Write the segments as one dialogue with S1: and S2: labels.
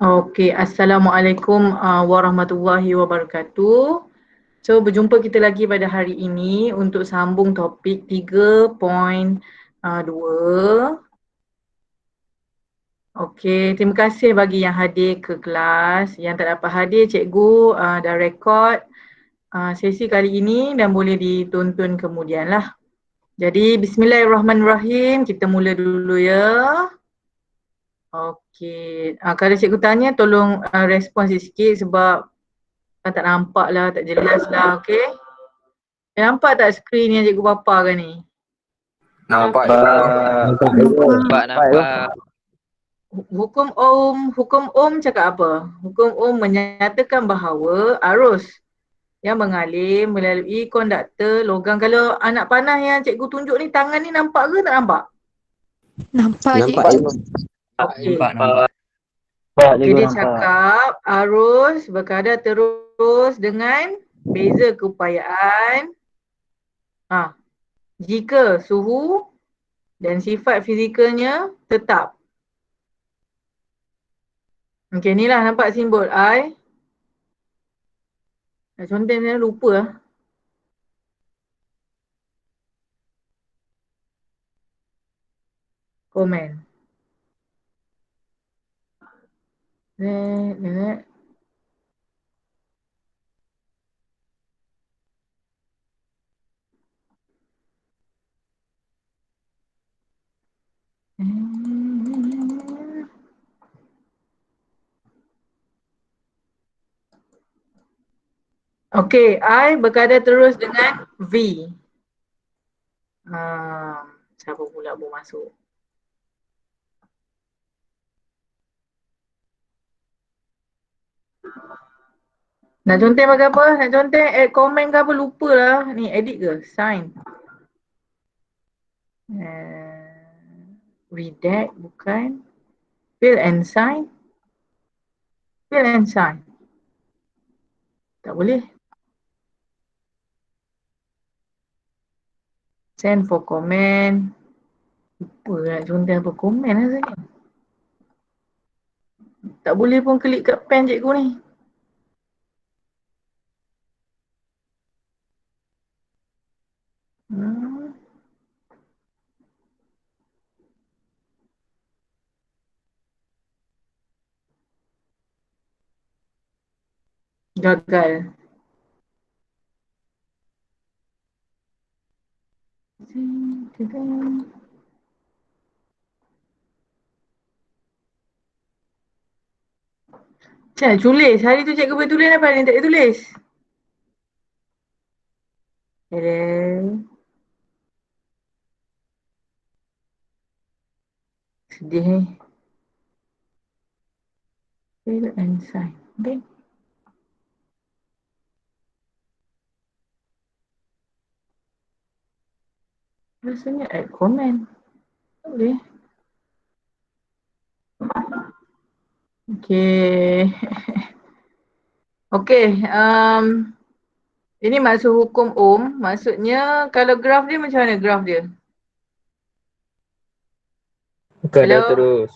S1: Okey, Assalamualaikum warahmatullahi wabarakatuh. So, berjumpa kita lagi pada hari ini untuk sambung topik 3.2. Okey, terima kasih bagi yang hadir ke kelas. Yang tak dapat hadir, cikgu dah rekod sesi kali ini dan boleh ditonton kemudian lah. Jadi, bismillahirrahmanirrahim. Kita mula dulu ya. Okey, kalau cikgu tanya tolong respon sikit sebab tak nampak lah, tak jelas lah, okey. Nampak tak skrin yang cikgu paparkan ni?
S2: Nampak
S3: Nampak.
S1: Hukum Ohm cakap apa? Hukum Ohm menyatakan bahawa arus yang mengalir melalui konduktor logam. Kalau anak panah yang cikgu tunjuk ni, tangan ni nampak ke tak nampak?
S3: Nampak
S2: cikgu.
S1: Okey.
S3: Nampak.
S1: Okey, dia cakap arus berkadar terus dengan beza keupayaan jika suhu dan sifat fizikalnya tetap. Okey, ni lah nampak simbol I. Contoh saya lupa lah. Komen. Okey, I berkadar terus dengan V. Siapa pula mau masuk? Nak conteng pakai apa? Nak conteng add komen ke apa? Lupa lah. Ni edit ke? Sign. Redact bukan. Fill and sign. Fill and sign. Tak boleh. Send for comment. Lupa nak conteng apa? Komen lah saya. Tak boleh pun klik kat pen cikgu ni. Gagal. Macam tulis? Hari tu cikgu boleh tulis apa ni tak boleh tulis? Hello. Sedih ni. Fill and sign. Okay. Rasanya add comment. Tak boleh. Okay. Okay. Ini maksud hukum Ohm. Maksudnya kalau graf dia macam mana graf dia?
S2: Berkadar terus.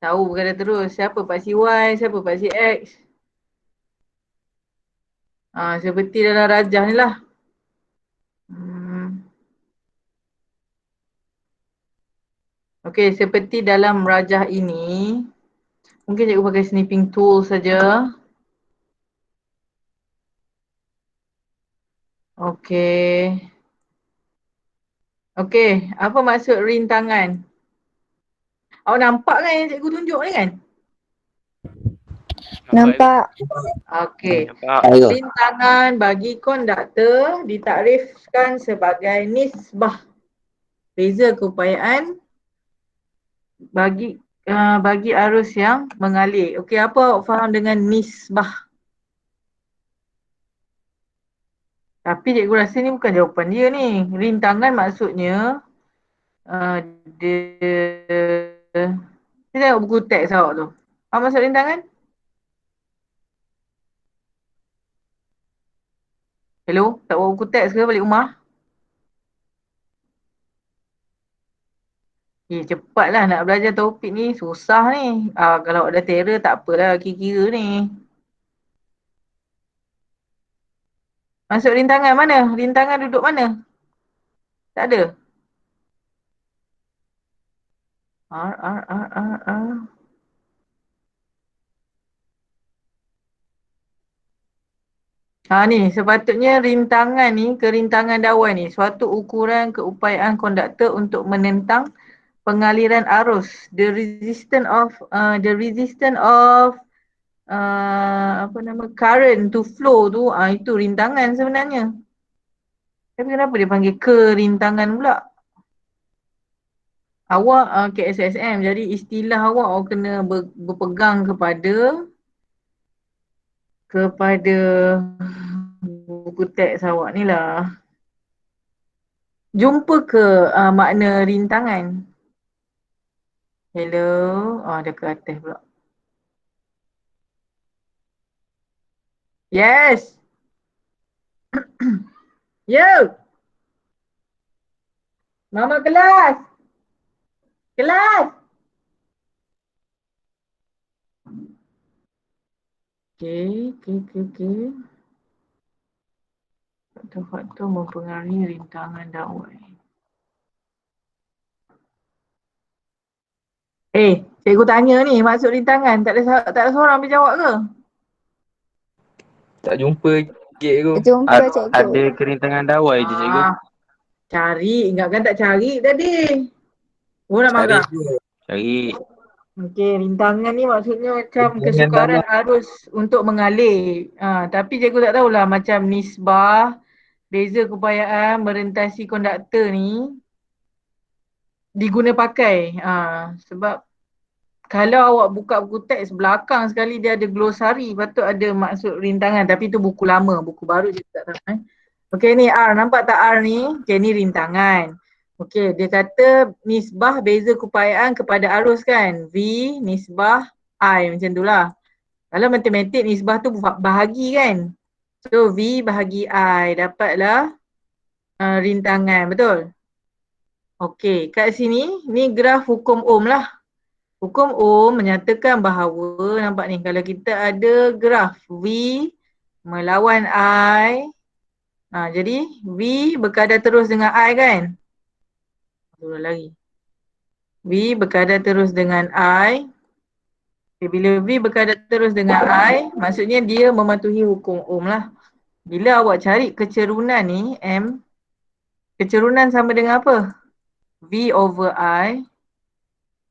S1: Tahu berkadar terus. Siapa paksi Y, siapa paksi X. Seperti dalam rajah ni lah. Okey, seperti dalam rajah ini. Mungkin cikgu pakai snipping tool saja. Okey. Okey, apa maksud rintangan? Awak nampak kan yang cikgu tunjuk ni kan?
S3: Nampak.
S1: Okey. Rintangan bagi konduktor ditakrifkan sebagai nisbah beza keupayaan bagi arus yang mengalir. Okey, apa awak faham dengan nisbah? Tapi cikgu rasa ni bukan jawapan dia ni. Rintangan maksudnya dia tengok buku teks awak tu. Apa maksud rintangan? Hello? Tak bawa buku teks ke balik rumah? Cepatlah nak belajar topik ni, susah ni. Kalau ada terror tak apalah, kira-kira ni. Masuk rintangan mana? Rintangan duduk mana? Tak ada. R, R, R, R, R. Ni sepatutnya rintangan ni, kerintangan dawan ni, suatu ukuran keupayaan konduktor untuk menentang pengaliran arus. The resistance of current to flow tu, itu rintangan sebenarnya. Tapi kenapa dia panggil kerintangan pula? Awak KSSM, jadi istilah awak kena berpegang kepada buku teks awak ni lah. Jumpa ke makna rintangan? Hello? Dia ke atas pula. Yes! Yo! Mama kelas! Kelas! Okay. Faktor-faktor mempengaruhi rintangan dakwah. Cikgu tanya ni, maksud rintangan, tak ada seorang boleh jawab ke?
S2: Tak jumpa cikgu.
S3: Jumpa cikgu.
S2: Ada kerintangan dawai je cikgu.
S1: Cari, ingatkan tak cari tadi. Nak marah?
S2: Cari.
S1: Okey, rintangan ni maksudnya macam kesukaran arus untuk mengalir. Tapi cikgu tak tahulah macam nisbah, beza keupayaan merentasi konduktor ni diguna pakai. Sebab kalau awak buka buku teks belakang sekali dia ada glosari, patut ada maksud rintangan, tapi tu buku lama, buku baru je tak tahu. Okey ni R, nampak tak R ni? Okey ni rintangan. Okey, dia kata nisbah beza keupayaan kepada arus kan? V nisbah I, macam tu lah. Kalau matematik nisbah tu bahagi kan? So V bahagi I, dapatlah rintangan, betul? Okey, kat sini ni graf hukum Ohm lah. Hukum Ohm menyatakan bahawa, nampak ni, kalau kita ada graf V melawan I, jadi V berkadar terus dengan I kan? Turun lagi. V berkadar terus dengan I. Bila V berkadar terus dengan I, maksudnya dia mematuhi hukum Ohm lah. Bila awak cari kecerunan ni, M, kecerunan sama dengan apa? V over I.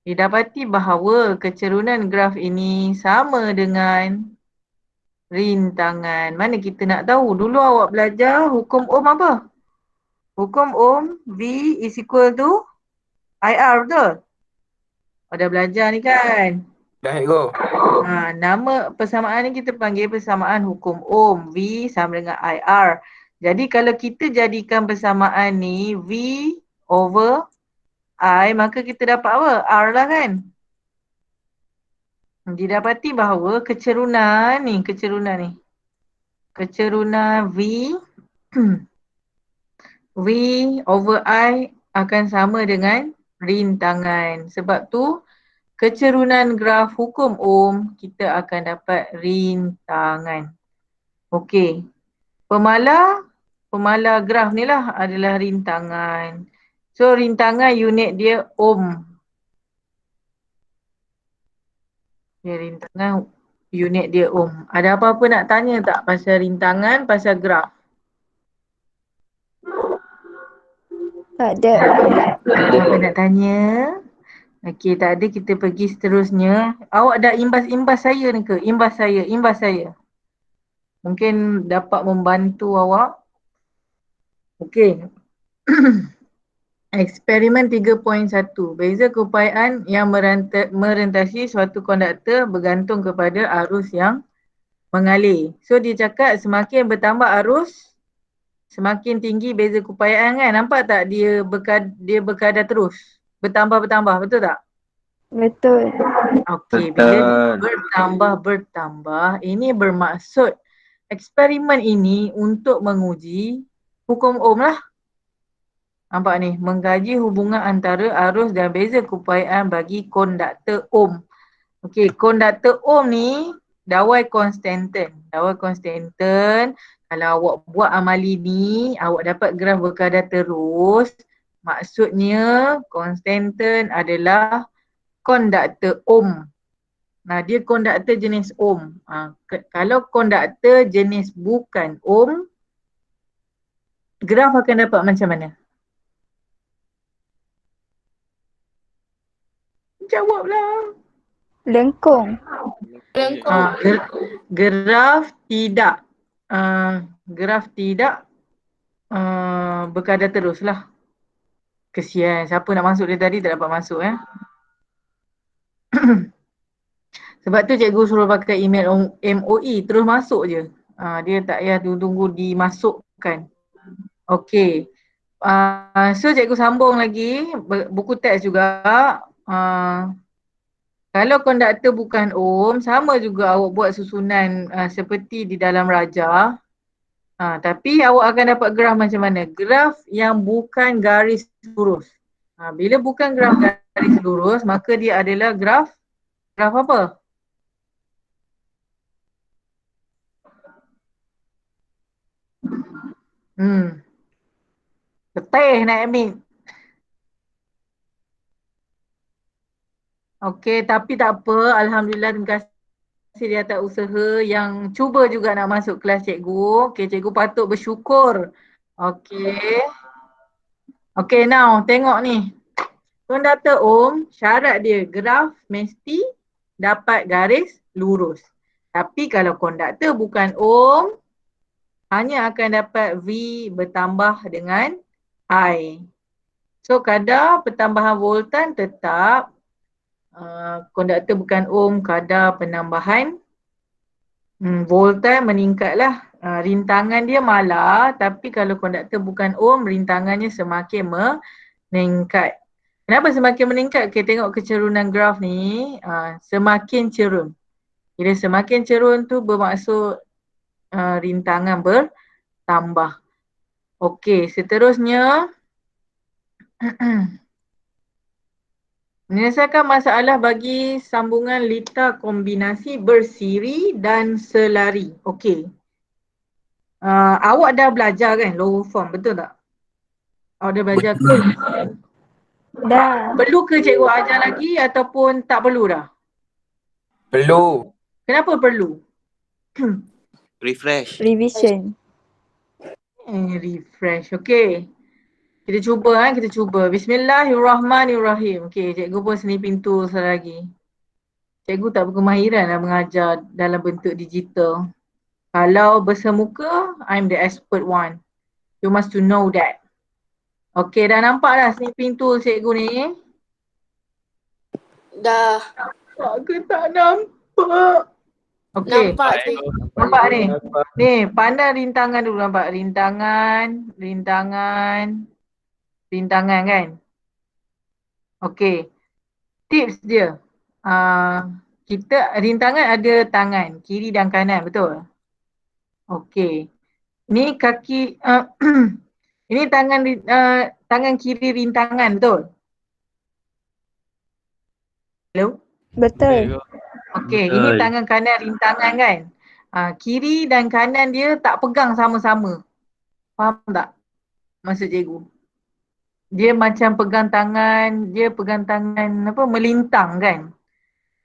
S1: Didapati bahawa kecerunan graf ini sama dengan rintangan. Mana kita nak tahu? Dulu awak belajar hukum Ohm apa? Hukum Ohm V is equal to IR, betul? Dah belajar ni kan?
S2: Dah cikgu.
S1: Nama persamaan ni kita panggil persamaan hukum Ohm. V sama dengan IR. Jadi kalau kita jadikan persamaan ni V over I, maka kita dapat apa? R lah kan? Didapati bahawa kecerunan V V over I akan sama dengan rintangan. Sebab tu kecerunan graf hukum Ohm kita akan dapat rintangan. Okey. Pemala graf ni lah adalah rintangan. So rintangan unit dia Ohm. Rintangan unit dia Ohm. Ada apa-apa nak tanya tak pasal rintangan, pasal graf?
S3: Tak ada.
S1: Apa nak tanya? Okey, tak ada, kita pergi seterusnya. Awak dah imbas saya ni ke? Imbas saya. Mungkin dapat membantu awak. Okey. Eksperimen 3.1. Beza keupayaan yang merentasi suatu konduktor bergantung kepada arus yang mengalir. So dia cakap semakin bertambah arus, semakin tinggi beza keupayaan kan? Nampak tak dia berkadar terus? Bertambah, betul tak?
S3: Betul.
S1: Okey, bila dia bertambah, ini bermaksud eksperimen ini untuk menguji hukum Ohm lah. Nampak ni, mengkaji hubungan antara arus dan beza keupayaan bagi konduktor ohm. Okey, konduktor ohm ni dawai konstanten. Dawai konstanten, kalau awak buat amali ni, awak dapat graf berkadar terus. Maksudnya konstanten adalah konduktor ohm. Nah, dia konduktor jenis ohm. Kalau konduktor jenis bukan ohm, graf akan dapat macam mana? Jawablah.
S3: Lengkung.
S1: Graf tidak graf tidak berkadar terus lah. Kesian, siapa nak masuk dia tadi tak dapat masuk Sebab tu cikgu suruh pakai email MOE, terus masuk je. Dia tak payah tunggu dimasukkan. Okey. So cikgu sambung lagi, buku teks juga. Kalau konduktor bukan ohm, sama juga awak buat susunan seperti di dalam rajah. Tapi awak akan dapat graf macam mana? Graf yang bukan garis lurus. Bila bukan graf garis lurus, maka dia adalah graf apa? Letih nak ambil. Okey, tapi tak apa. Alhamdulillah, terima kasih di atas usaha yang cuba juga nak masuk kelas cikgu. Okey, cikgu patut bersyukur. Okey. Okey, now tengok ni. Konduktor ohm, syarat dia graf mesti dapat garis lurus. Tapi kalau konduktor bukan ohm, hanya akan dapat V bertambah dengan I. So kadar pertambahan voltan tetap, konduktor bukan ohm, kadar penambahan voltan meningkatlah. Rintangan dia malah, tapi kalau konduktor bukan ohm, rintangannya semakin meningkat. Kenapa semakin meningkat? Kita tengok kecerunan graf ni, semakin cerun. Bila semakin cerun tu bermaksud rintangan bertambah. Okey, seterusnya menyelesaikan masalah bagi sambungan litar kombinasi bersiri dan selari. Okey. Awak dah belajar kan lower form, betul tak? Awak dah belajar ke?
S3: Dah.
S1: Perlu ke cikgu ajar lagi ataupun tak perlu dah?
S2: Perlu.
S1: Kenapa perlu?
S2: Refresh.
S3: Revision.
S1: Refresh. Okey. Kita cuba. Bismillahirrahmanirrahim. Okey, cikgu pun seni pintu selagi. Cikgu tak berkemahiran lah mengajar dalam bentuk digital. Kalau bersemuka, I'm the expert one. You must to know that. Okey, dah nampak dah seni pintu cikgu ni?
S4: Dah.
S1: Aku tak nampak. Okey.
S4: Nampak cikgu.
S1: Nampak ni? Ni, pandang rintangan dulu, nampak? Rintangan kan? Okey. Tips dia. Kita rintangan ada tangan, kiri dan kanan, betul? Okey. Ni kaki, ini tangan kiri rintangan, betul? Hello?
S3: Betul.
S1: Okey, ini tangan kanan rintangan kan? Kiri dan kanan dia tak pegang sama-sama. Faham tak maksud cikgu? Dia macam pegang tangan apa, melintang kan?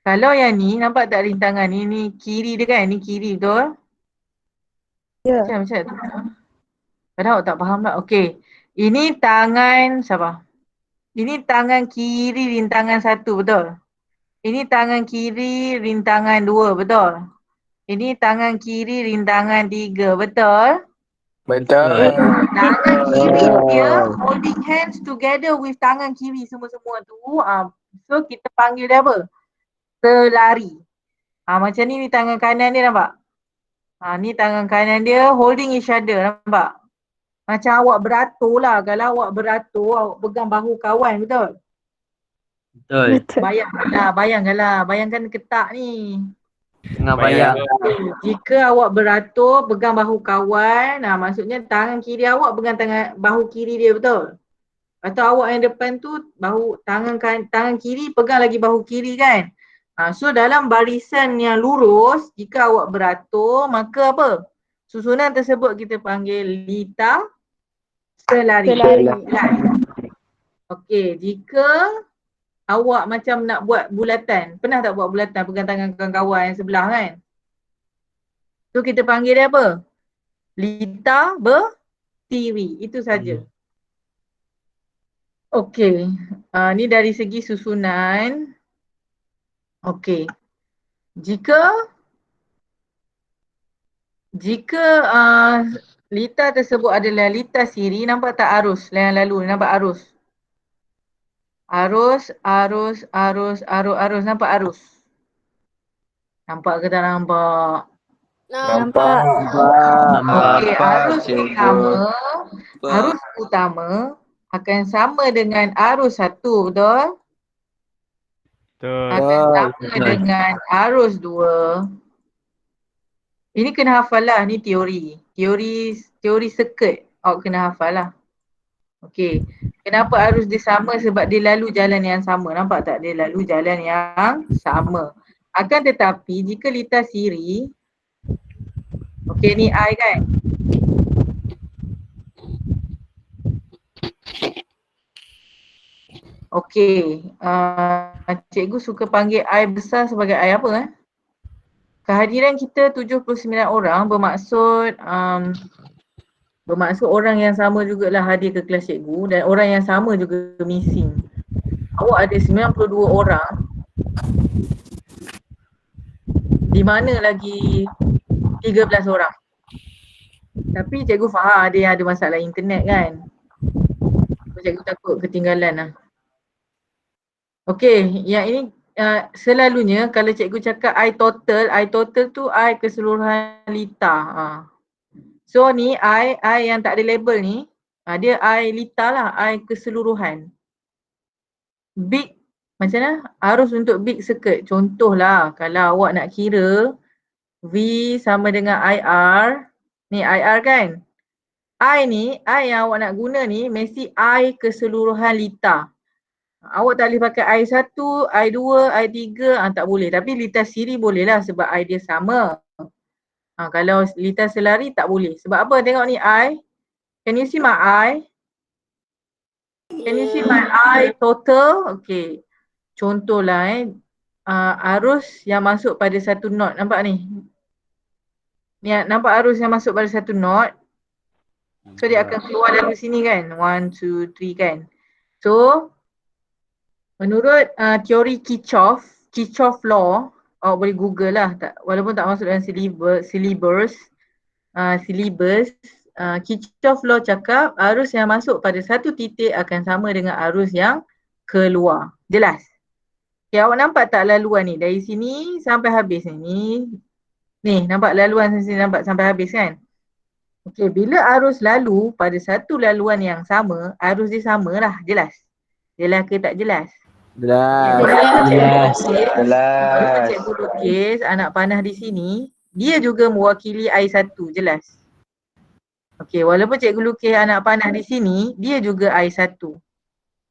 S1: Kalau yang ni, nampak tak rintangan ni? Ni kiri dia kan? Ni kiri betul?
S3: Ya.
S1: Macam tu. Padahal awak tak faham tak? Okey. Ini tangan siapa? Ini tangan kiri rintangan 1, betul? Ini tangan kiri rintangan 2, betul? Ini tangan kiri rintangan 3, betul?
S2: Betul.
S1: Tangan kiri dia holding hands together with tangan kiri semua-semua tu. So kita panggil dia apa? Selari. Macam ni tangan kanan dia, nampak? Ni tangan kanan dia holding each other, nampak? Macam awak beratur lah. Kalau awak beratur, awak pegang bahu kawan, betul?
S3: Betul.
S1: Bayangkanlah. Bayangkan ketak ni.
S2: Tengah bayang.
S1: Jika awak beratur, pegang bahu kawan, maksudnya tangan kiri awak pegang tangan bahu kiri dia, betul? Atau awak yang depan tu bahu tangan kiri pegang lagi bahu kiri kan. So dalam barisan yang lurus, jika awak beratur, maka apa? Susunan tersebut kita panggil lita selari. Okey, jika awak macam nak buat bulatan, pernah tak buat bulatan pegang tangan kawan-kawan yang sebelah kan? So kita panggil dia apa? Lita berdiri. Itu saja. Okey, ni dari segi susunan. Okey, jika lita tersebut adalah lita siri, nampak tak arus yang lalu, nampak arus? Arus, nampak arus? Nampak ke tak nampak?
S3: Nampak.
S1: Okey, arus utama akan sama dengan arus satu, betul? Akan sama dengan arus dua. Ini kena hafal lah, ni teori. Teori circuit, awak kena hafal lah. Okey, kenapa arus dia sama? Sebab dia lalu jalan yang sama. Nampak tak? Dia lalu jalan yang sama. Akan tetapi jika lita siri, okey ni I kan? Okey, cikgu suka panggil I besar sebagai I apa? Kehadiran kita 79 orang bermaksud orang yang sama jugalah hadir ke kelas cikgu dan orang yang sama juga missing. Awak ada 92 orang. Di mana lagi 13 orang. Tapi cikgu faham ada yang ada masalah internet kan. Cikgu takut ketinggalan lah. Okey, yang ini selalunya kalau cikgu cakap I total tu I keseluruhan lita. So ni I yang tak ada label ni, dia I lita lah, I keseluruhan. Big, macam mana? Arus untuk big circuit. Contohlah kalau awak nak kira V sama dengan IR, ni IR kan? I ni, I yang awak nak guna ni mesti I keseluruhan lita. Awak tak boleh pakai I1, I2, I3, tak boleh. Tapi lita siri boleh lah sebab I dia sama. Kalau lita selari tak boleh. Sebab apa? Tengok ni I. Can you see my I? Can you see my I total? Okay. Contohlah arus yang masuk pada satu knot. Nampak ni? Ni nampak arus yang masuk pada satu knot. So dia akan keluar dari sini kan? 1, 2, 3 kan? So menurut teori Kirchhoff law, awak boleh google lah, walaupun tak masuk dalam syllabus, Kirchhoff law cakap arus yang masuk pada satu titik akan sama dengan arus yang keluar. Jelas? Okay, awak nampak tak laluan ni? Dari sini sampai habis ni. Ni nampak laluan sini nampak sampai habis kan? Okay, bila arus lalu pada satu laluan yang sama, arus dia sama lah. Jelas? Jelas ke tak jelas?
S2: Jelas.
S1: Walaupun cikgu lukis anak panah di sini, dia juga mewakili I1, jelas. Okey, walaupun cikgu lukis anak panah di sini, dia juga I1.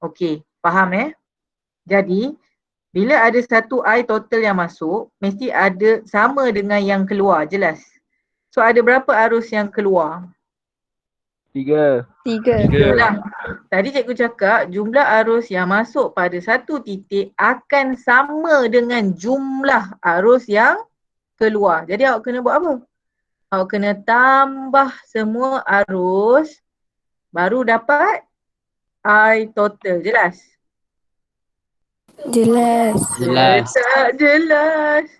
S1: Okey, faham Jadi, bila ada satu I total yang masuk, mesti ada sama dengan yang keluar, jelas. So ada berapa arus yang keluar?
S3: 3.
S1: Lah. Tadi cikgu cakap jumlah arus yang masuk pada satu titik akan sama dengan jumlah arus yang keluar. Jadi awak kena buat apa? Awak kena tambah semua arus baru dapat I total. Jelas? Tak jelas.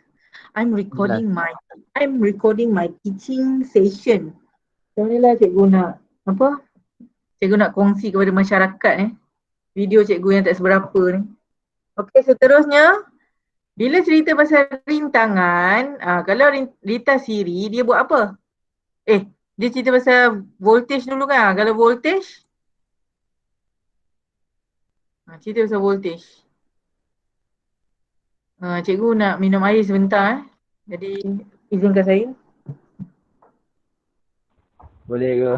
S1: I'm recording my teaching session. Macam lah cikgu nak cikgu nak kongsi kepada masyarakat video cikgu yang tak seberapa ni. Okey, seterusnya bila cerita pasal rintangan, kalau lita siri dia buat apa? Dia cerita pasal voltage dulu kan? Kalau voltage cerita pasal voltage. Cikgu nak minum air sebentar Jadi izinkan saya.
S2: Boleh ke?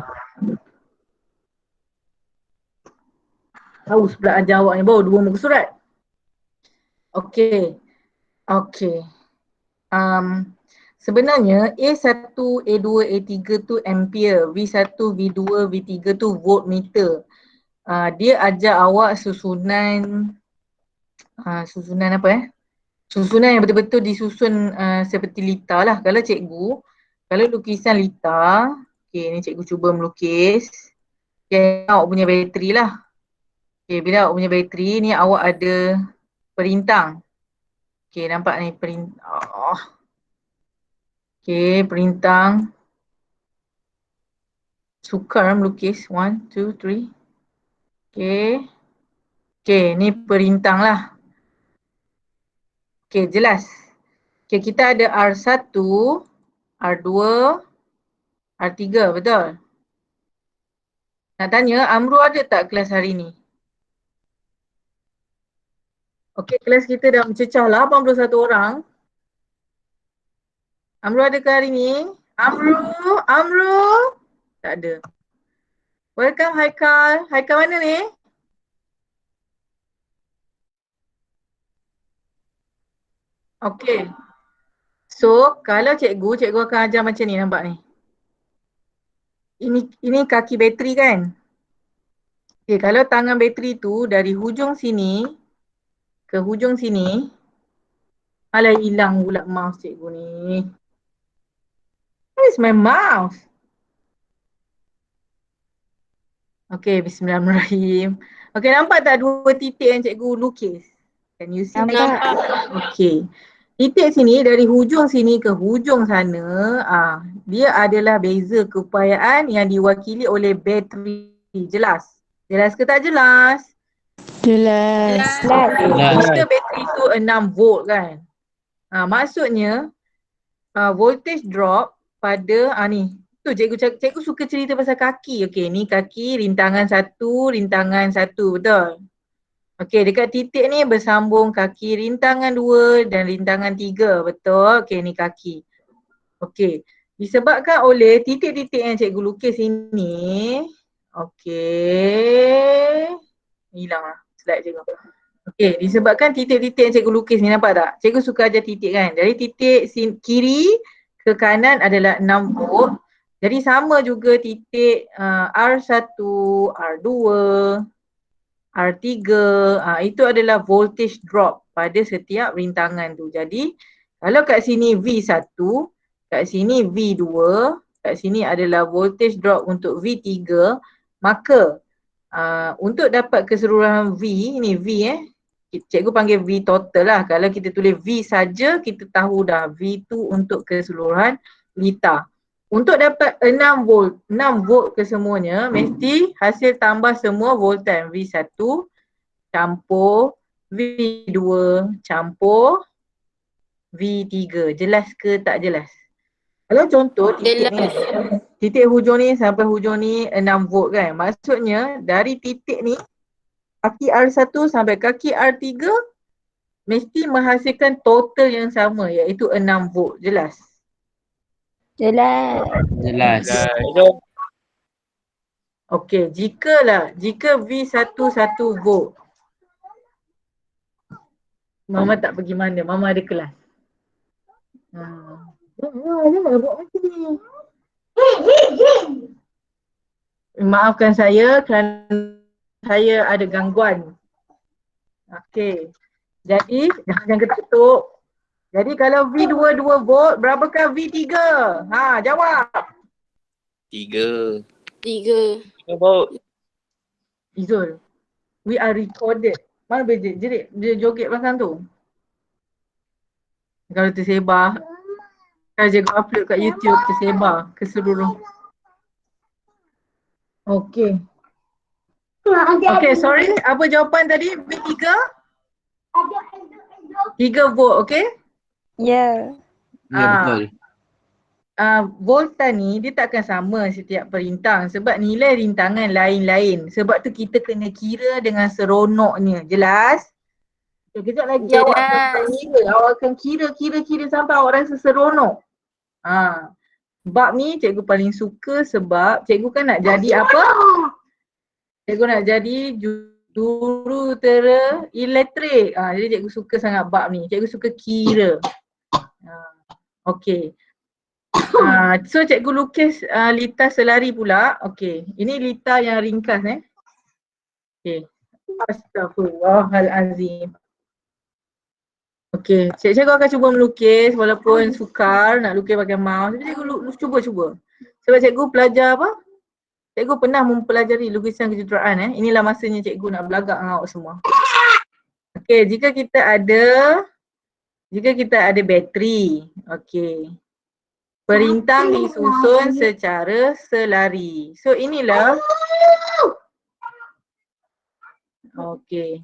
S1: Haus pula ajar awak ni, baru 2 muka surat. Okey. Okey. Sebenarnya A1, A2, A3 tu ampere, V1, V2, V3 tu voltmeter. Dia ajar awak susunan susunan apa susunan yang betul-betul disusun seperti lita lah. Kalau cikgu, kalau lukisan lita, okay, ni cikgu cuba melukis. Okay, awak punya bateri lah. Okay, bila awak punya bateri ni awak ada perintang. Okay, nampak ni perintang. Okay, perintang. Sukar melukis. 1, 2, 3. Okay. Okay, ni perintang lah. Okay, jelas. Okay, kita ada R1, R2, R3, betul? Nak tanya, Amru ada tak kelas hari ni? Okey, kelas kita dah mencecah 81 orang. Amru ada ke hari ni? Amru? Tak ada. Welcome Haikal. Haikal mana ni? Okey. So, kalau cikgu akan ajar macam ni, nampak ni. Ini kaki bateri kan? Okey, kalau tangan bateri tu dari hujung sini ke hujung sini, alah hilang pula mouse cikgu ni. Where's my mouse? Okey, bismillahirrahmanirrahim. Okey, nampak tak 2 titik yang cikgu lukis? Can you see?
S4: Nampak.
S1: Okey. Titik sini dari hujung sini ke hujung sana, dia adalah beza keupayaan yang diwakili oleh bateri. Jelas? Jelas ke tak jelas?
S4: Jelas.
S1: Kita bateri tu 6 volt kan? Maksudnya voltage drop pada ni. Tu cikgu suka cerita pasal kaki. Okey, ni kaki rintangan 1, betul? Okey, dekat titik ni bersambung kaki rintangan 2 dan rintangan 3, betul? Okey, ni kaki. Okey, disebabkan oleh titik-titik yang cikgu lukis ini. Okey. Hilang lah slide cikgu. Okey, disebabkan titik-titik yang cikgu lukis ni, nampak tak? Cikgu suka ajar titik kan? Dari titik kiri ke kanan adalah 6 volt. Jadi sama juga titik R1, R2, R3, itu adalah voltage drop pada setiap rintangan tu. Jadi kalau kat sini V1, kat sini V2, kat sini adalah voltage drop untuk V3, maka untuk dapat keseluruhan V, ni V cikgu panggil V total lah. Kalau kita tulis V saja, kita tahu dah V2 untuk keseluruhan lita. Untuk dapat 6 volt kesemuanya, mesti hasil tambah semua voltan. V1 campur V2 campur V3. Jelas ke tak jelas? Kalau contoh titik ni, titik hujung ni sampai hujung ni 6 volt kan. Maksudnya dari titik ni, kaki R1 sampai kaki R3 mesti menghasilkan total yang sama, iaitu 6 volt. Jelas?
S4: Jelas.
S1: Okey, jika V1 1 volt. Mama tak pergi mana, Mama ada kelas. Jangan buat macam ni. Maafkan saya kerana saya ada gangguan. Okey. Jadi, jangan ketuk. Jadi kalau V2 2 volt, berapakah V3? Jawab.
S2: 3.
S4: 3.
S2: Volt.
S1: Izul, we are recorded. Mana boleh dia joget belakang tu? Kalau tersebar, kalau cikgu upload kat YouTube, tersebar ke seluruh. Okey. Okey, sorry. Apa jawapan tadi? V3? 3 volt, okey?
S4: Ya.
S2: Ya, betul.
S1: Voltan ni dia takkan sama setiap perintang sebab nilai rintangan lain-lain. Sebab tu kita kena kira dengan seronoknya. Jelas? Kejap lagi awak akan kira sampai awak rasa seronok. Bab ni cikgu paling suka sebab cikgu kan nak jadi apa? Cikgu nak jadi Jurutera elektrik. Jadi cikgu suka sangat bab ni. Cikgu suka kira. Okey. So cikgu lukis litar selari pula. Okey. Ini litar yang ringkas Okey. Astaghfirullahalazim. Okey, cikgu akan cuba melukis walaupun sukar nak lukis pakai mouse. Tapi cikgu cuba. Sebab cikgu pelajar apa? Cikgu pernah mempelajari lukisan kejuruteraan Inilah masanya cikgu nak belagak dengan awak semua. Okey, jika kita ada bateri. Okey. Perintang disusun secara selari. So inilah. Okey.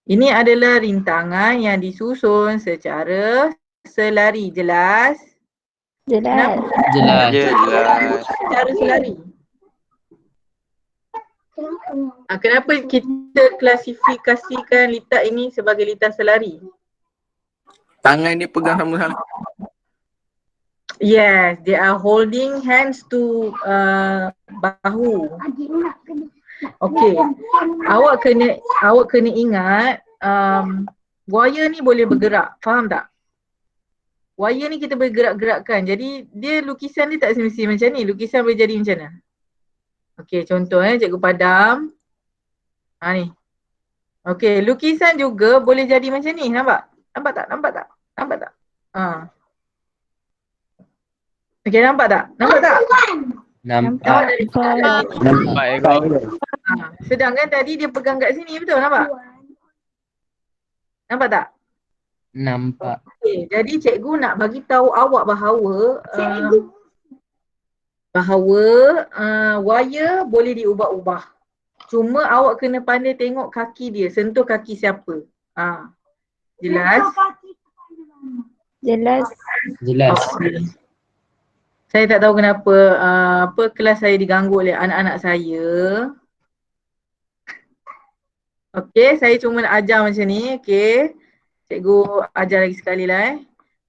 S1: Ini adalah rintangan yang disusun secara selari. Jelas?
S4: Jelas.
S2: Jelas.
S1: Secara selari. Kenapa kita klasifikasikan litar ini sebagai litar selari?
S2: Tangan dia pegang sama-sama.
S1: Yes, they are holding hands to bahu. Okey. Awak kena ingat wire ni boleh bergerak. Faham tak? Wire ni kita boleh gerak-gerakkan. Jadi dia lukisan ni tak semestinya macam ni. Lukisan boleh jadi macam mana? Okey, contoh cikgu padam. Ni. Okey, lukisan juga boleh jadi macam ni. Nampak? Nampak tak? Nampak tak? Okey, nampak tak?
S4: Nampak.
S1: Sedangkan tadi dia pegang kat sini, betul? Nampak? Nampak tak?
S4: Nampak.
S1: Okey, jadi cikgu nak bagi tahu awak bahawa wire boleh diubah-ubah. Cuma awak kena pandai tengok kaki dia, sentuh kaki siapa. Jelas?
S4: Jelas.
S1: Okay. Saya tak tahu kenapa kelas saya diganggu oleh anak-anak saya. Okey, saya cuma nak ajar macam ni. Okey. Cikgu ajar lagi sekali lah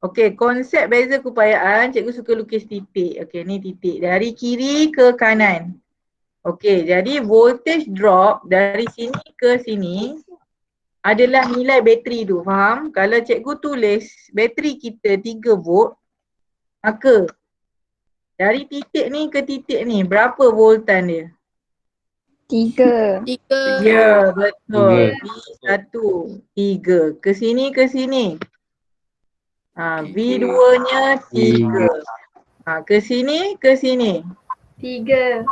S1: Okey, konsep beza keupayaan, cikgu suka lukis titik. Okey, ni titik. Dari kiri ke kanan. Okey, jadi voltage drop dari sini ke sini adalah nilai bateri tu. Faham? Kalau cikgu tulis bateri kita 3 volt, maka dari titik ni ke titik ni, berapa voltan dia?
S4: 3.
S1: Ya, betul. V1, 3. Ke sini, ke sini. V2 nya 3. Ke sini, ke sini.
S4: 3.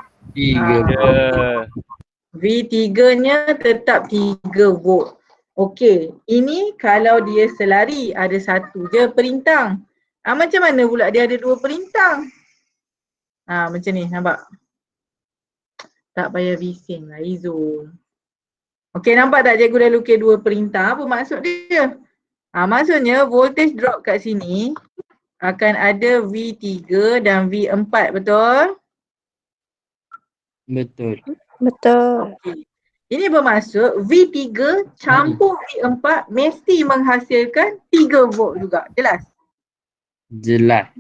S1: V3 nya tetap 3 volt. Okey, ini kalau dia selari ada satu je perintang. Macam mana pula dia ada 2 perintang? Macam ni, nampak? Tak payah bising lah, Izzul. Okey, nampak tak cikgu dah lukis 2 perintang? Apa maksud dia? Maksudnya voltage drop kat sini akan ada V3 dan V4, betul?
S4: Betul.
S1: Okay. Ini bermaksud V3 campur V4 mesti menghasilkan 3 volt juga. Jelas?
S4: Jelas.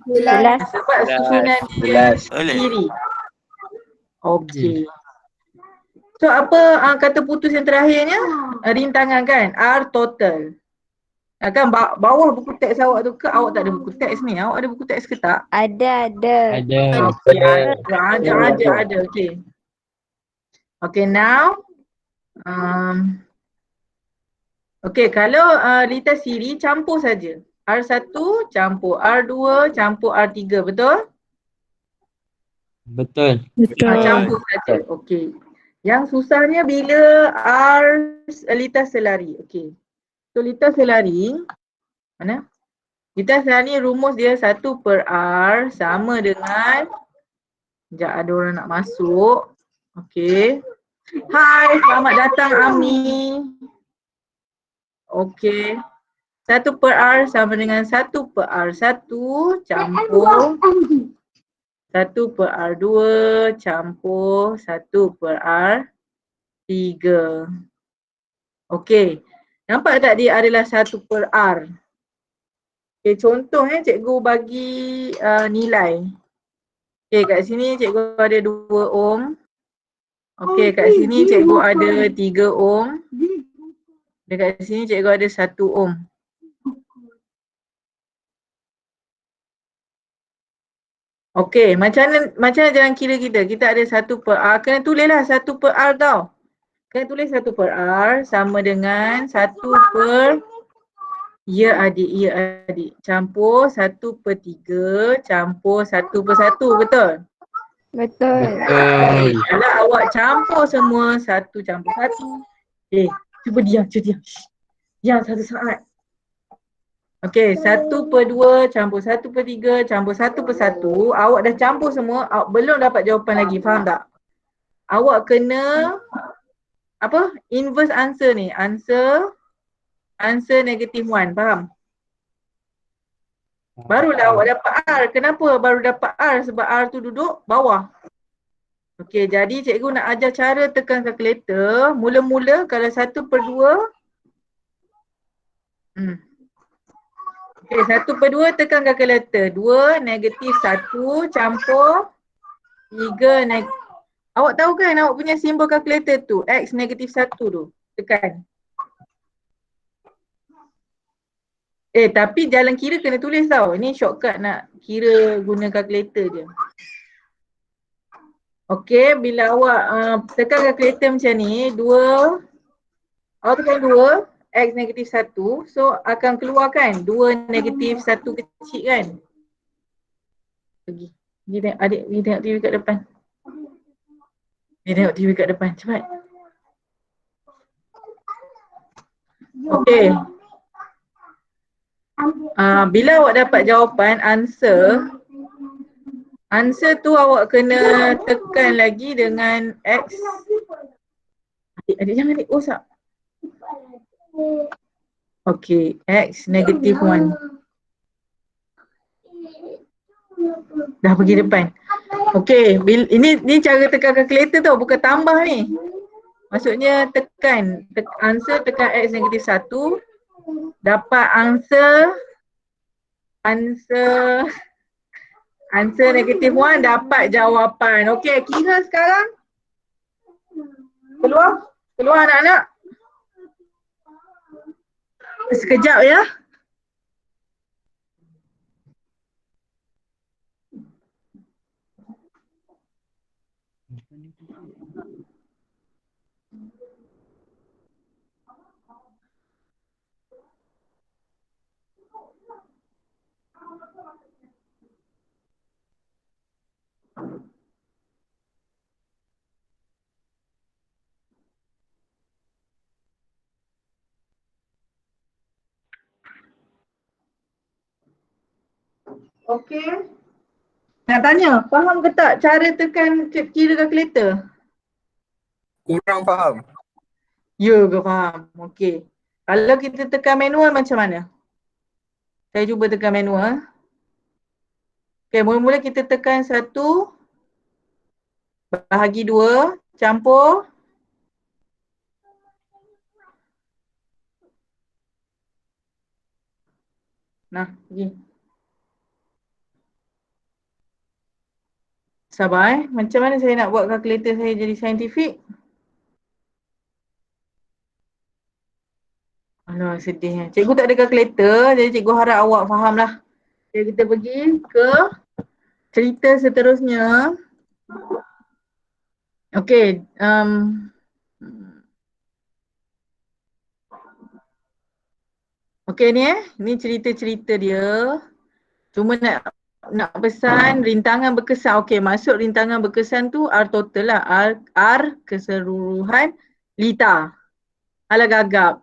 S1: Sebab susunan dia sendiri. Okey. So apa kata putus yang terakhirnya? Rintangan kan? R total. Kan bawah buku teks awak tu ke awak tak ada buku teks ni? Awak ada buku teks ke tak?
S4: Ada.
S1: Okay, ada. Okay. Okay, now. Okay, kalau litar siri campur saja. R1 campur R2 campur R3, betul?
S4: Betul.
S1: Campur saja. Okay. Yang susahnya bila R litar selari. Okay. So litar selari, mana? Litar selari rumus dia 1 per R sama dengan, sekejap ada orang nak masuk. Okay. Hai, selamat datang Ami. Okay. 1 per R sama dengan 1 per R1 campur 1 per R2 campur 1 per R3. Okay. Nampak tak dia adalah 1 per R? Okay, contoh cikgu bagi nilai. Okay, kat sini cikgu ada 2 ohm. Okey, kat sini cikgu ada 3 ohm. Dekat sini cikgu ada 1 ohm. Okey, macam mana jalan kira kita? Kita ada 1 per R. Kena tulislah 1 per R tau. Kena tulis 1 per R sama dengan 1 per ya adik. Campur 1 per 3 campur 1 per 1. Betul?
S4: Betul.
S1: Okay. Kalau awak campur semua 1 campur 1. Cuba diam. Diam satu saat. Okey, 1 per 2 campur 1 per 3 campur 1 per 1. Awak dah campur semua, awak belum dapat jawapan lagi. Faham tak? Awak kena apa? Inverse answer ni. Answer negative 1. Faham? Barulah awak dapat R. Kenapa baru dapat R? Sebab R tu duduk bawah. Okey, jadi cikgu nak ajar cara tekan kalkulator. Mula-mula kalau 1 per 2. Okey, 1 per 2 tekan kalkulator. 2 negatif 1 campur 3 Awak tahu kan awak punya simbol kalkulator tu? X negatif 1 tu. Tekan. Tapi jalan kira kena tulis tau. Ini shortcut nak kira guna kalkulator je. Okey, bila awak tekan kalkulator macam ni, 2. Awak tekan 2. X negatif 1. So akan keluar kan 2 negatif 1 kecil kan. Pergi tengok adik, pergi tengok TV kat depan. Pergi tengok TV kat depan, cepat. Okey. Bila awak dapat jawapan answer tu awak kena tekan lagi dengan X. Adik jangan adik rosak. Okey, X negatif 1. Dah pergi depan. Okey, ini cara tekan kalkulator tau, bukan tambah ni. Maksudnya tekan answer tekan X negatif 1. Dapat answer negatif 1, dapat jawapan. Okey, kira sekarang. Keluar anak-anak. Sekejap ya. Okey. Nak tanya, faham ke tak cara tekan kira kalkulator?
S2: Kurang faham.
S1: Ya ke faham? Okey. Kalau kita tekan manual macam mana? Saya cuba tekan manual. Okey, mula-mula kita tekan 1 bahagi 2 campur. Nah, pergi. Sabar macam mana saya nak buat kalkulator saya jadi saintifik? Alah, sedihnya. Cikgu tak ada kalkulator, jadi cikgu harap awak faham lah. Jadi kita pergi ke cerita seterusnya. Okey, okey ni cerita-cerita dia. Cuma nak pesan rintangan berkesan. Okey, masuk rintangan berkesan tu R total lah. R keseluruhan lita. Alah gagap.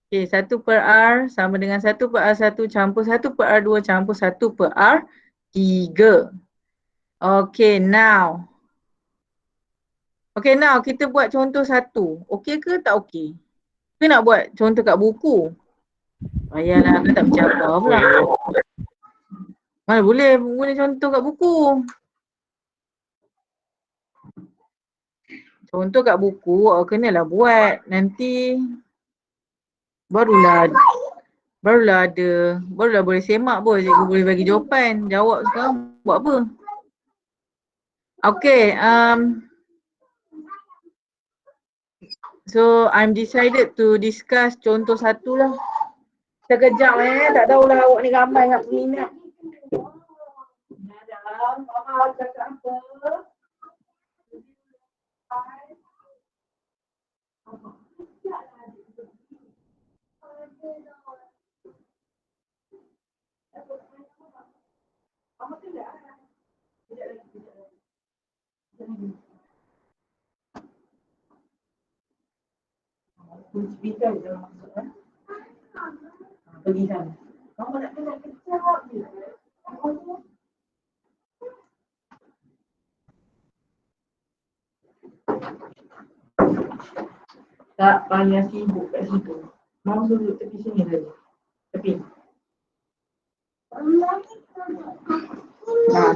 S1: Okey, 1 per R sama dengan 1 per R1 campur 1 per R2 campur 1 per R3. Okey, now. Okey, now kita buat contoh 1. Okey ke tak okey? Ke nak buat contoh kat buku? Payahlah, aku tak mencabar pula. Mana boleh contoh kat buku. Contoh kat buku, kenalah buat. Nanti barulah boleh semak pun. Cikgu boleh bagi jawapan. Jawab sekarang buat apa? Okey, So I'm decided to discuss contoh satu lah. Sekejap tak tahulah awak ni ramai nak peminat. Mama cakap apa? Speaker je maksudnya. Pergi sana. Kamu nak kena kejap je. Tak payah sibuk kat situ. Mau duduk tepi sini tadi. Tepi.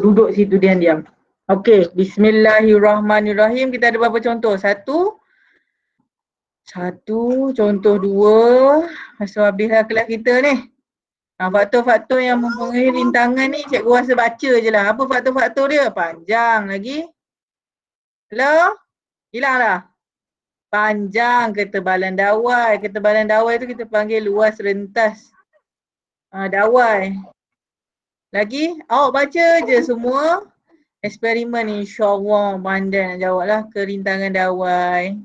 S1: Duduk situ diam-diam. Okey, bismillahirrahmanirrahim. Kita ada berapa contoh? Satu, contoh dua. So habislah kelas kita ni. Faktor-faktor yang mempengaruhi rintangan ni cikgu rasa baca je lah. Apa faktor-faktor dia? Panjang lagi. Hello? Hilang dah? Panjang, ketebalan dawai. Ketebalan dawai tu kita panggil luas rentas dawai. Lagi? Awak baca je semua. Eksperimen ni insyaAllah pandai nak jawab lah. Kerintangan dawai.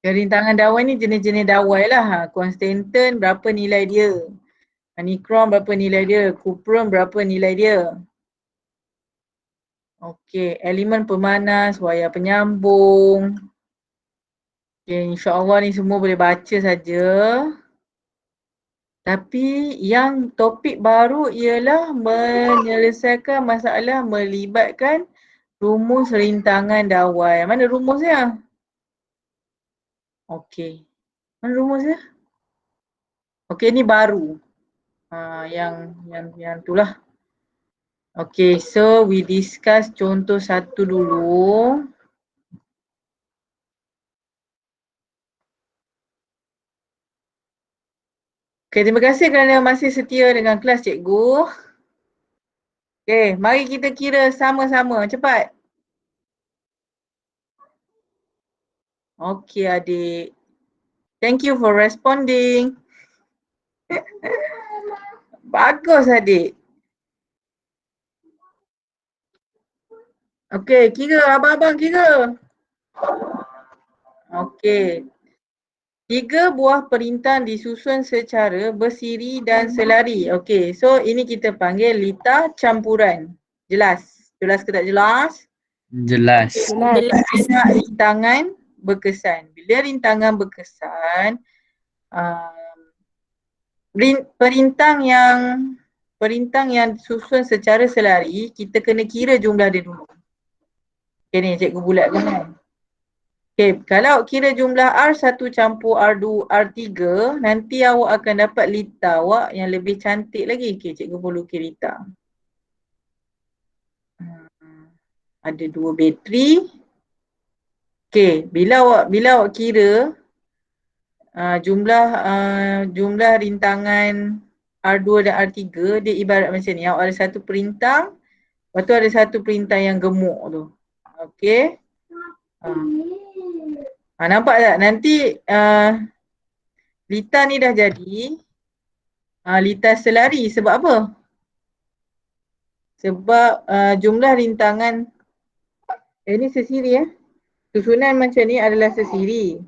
S1: Kerintangan dawai ni jenis-jenis dawai lah. Konstantan berapa nilai dia. Nikron berapa nilai dia. Kupron berapa nilai dia. Okey, elemen pemanas, wayar penyambung. Okey, insyaAllah ni semua boleh baca saja. Tapi yang topik baru ialah menyelesaikan masalah melibatkan rumus rintangan dawai. Mana rumusnya? Okey. Mana rumusnya? Okey, ni baru. Yang itulah. Okay, so we discuss contoh satu dulu. Okay, terima kasih kerana masih setia dengan kelas cikgu. Okay, mari kita kira sama-sama. Cepat. Okay adik. Thank you for responding. Bagus adik. Okay, kira. Abang-abang kira. Okay. 3 buah perintang disusun secara bersiri dan selari. Okay, so ini kita panggil lita campuran. Jelas? Jelas ke tak jelas?
S4: Jelas.
S1: Bila rintangan berkesan. Bila rintangan berkesan, perintang yang disusun secara selari, kita kena kira jumlah dia dulu. Okay ni cikgu bulatkan kan. Okay, kalau kira jumlah R1 campur R2, R3, nanti awak akan dapat lita awak yang lebih cantik lagi. Okay, cikgu pun lukis lita. Ada 2 bateri. Okay, bila awak kira jumlah rintangan R2 dan R3, dia ibarat macam ni. Awak ada satu perintang, lepas tu ada satu perintang yang gemuk tu. Okay. Nampak tak? Nanti lita ni dah jadi lita selari. Sebab apa? Sebab jumlah rintangan ini sesiri susunan macam ni adalah sesiri.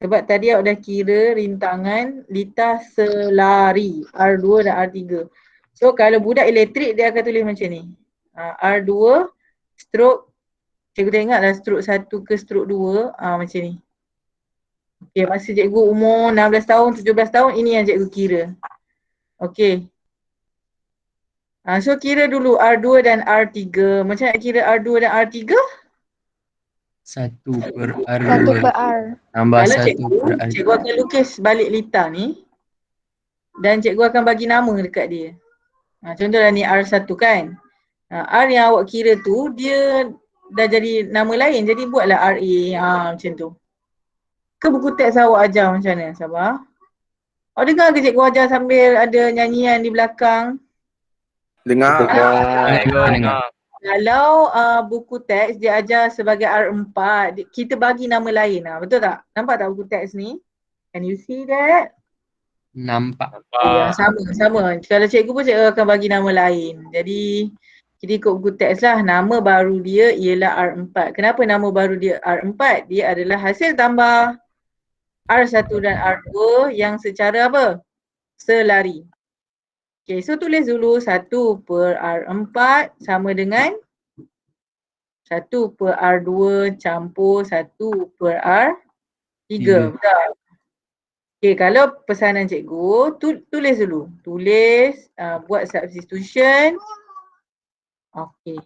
S1: Sebab tadi awak dah kira rintangan lita selari R2 dan R3. So kalau budak elektrik dia akan tulis macam ni. R2 stroke, cikgu tak ingat lah stroke 1 ke stroke 2, macam ni. Okay, masa cikgu umur 16 tahun, 17 tahun, ini yang cikgu kira. Okay. So kira dulu R2 dan R3. Macam nak kira R2 dan R3?
S4: 1 per R2 tambah
S1: Kalau
S4: 1 per R3.
S1: cikgu akan lukis balik lita ni dan cikgu akan bagi nama dekat dia. Contohlah ni R1 kan. R yang awak kira tu dia dah jadi nama lain, jadi buatlah RA macam tu. Ke buku teks awak ajar macam mana? Sabar. Awak dengar ke cikgu ajar sambil ada nyanyian di belakang?
S2: Dengar.
S4: Dengar.
S1: Kalau buku teks dia ajar sebagai R4, kita bagi nama lain lah, betul tak? Nampak tak buku teks ni? Can you see that?
S4: Nampak.
S1: Ya, sama. Kalau cikgu pun cikgu akan bagi nama lain. Jadi kita ikut buku teks lah. Nama baru dia ialah R4. Kenapa nama baru dia R4? Dia adalah hasil tambah R1 dan R2 yang secara apa? Selari. Okay, so tulis dulu 1 per R4 sama dengan 1 per R2 campur 1 per R3. Betul? Okay, kalau pesanan cikgu, tulis dulu. Tulis, buat substitution. Okay.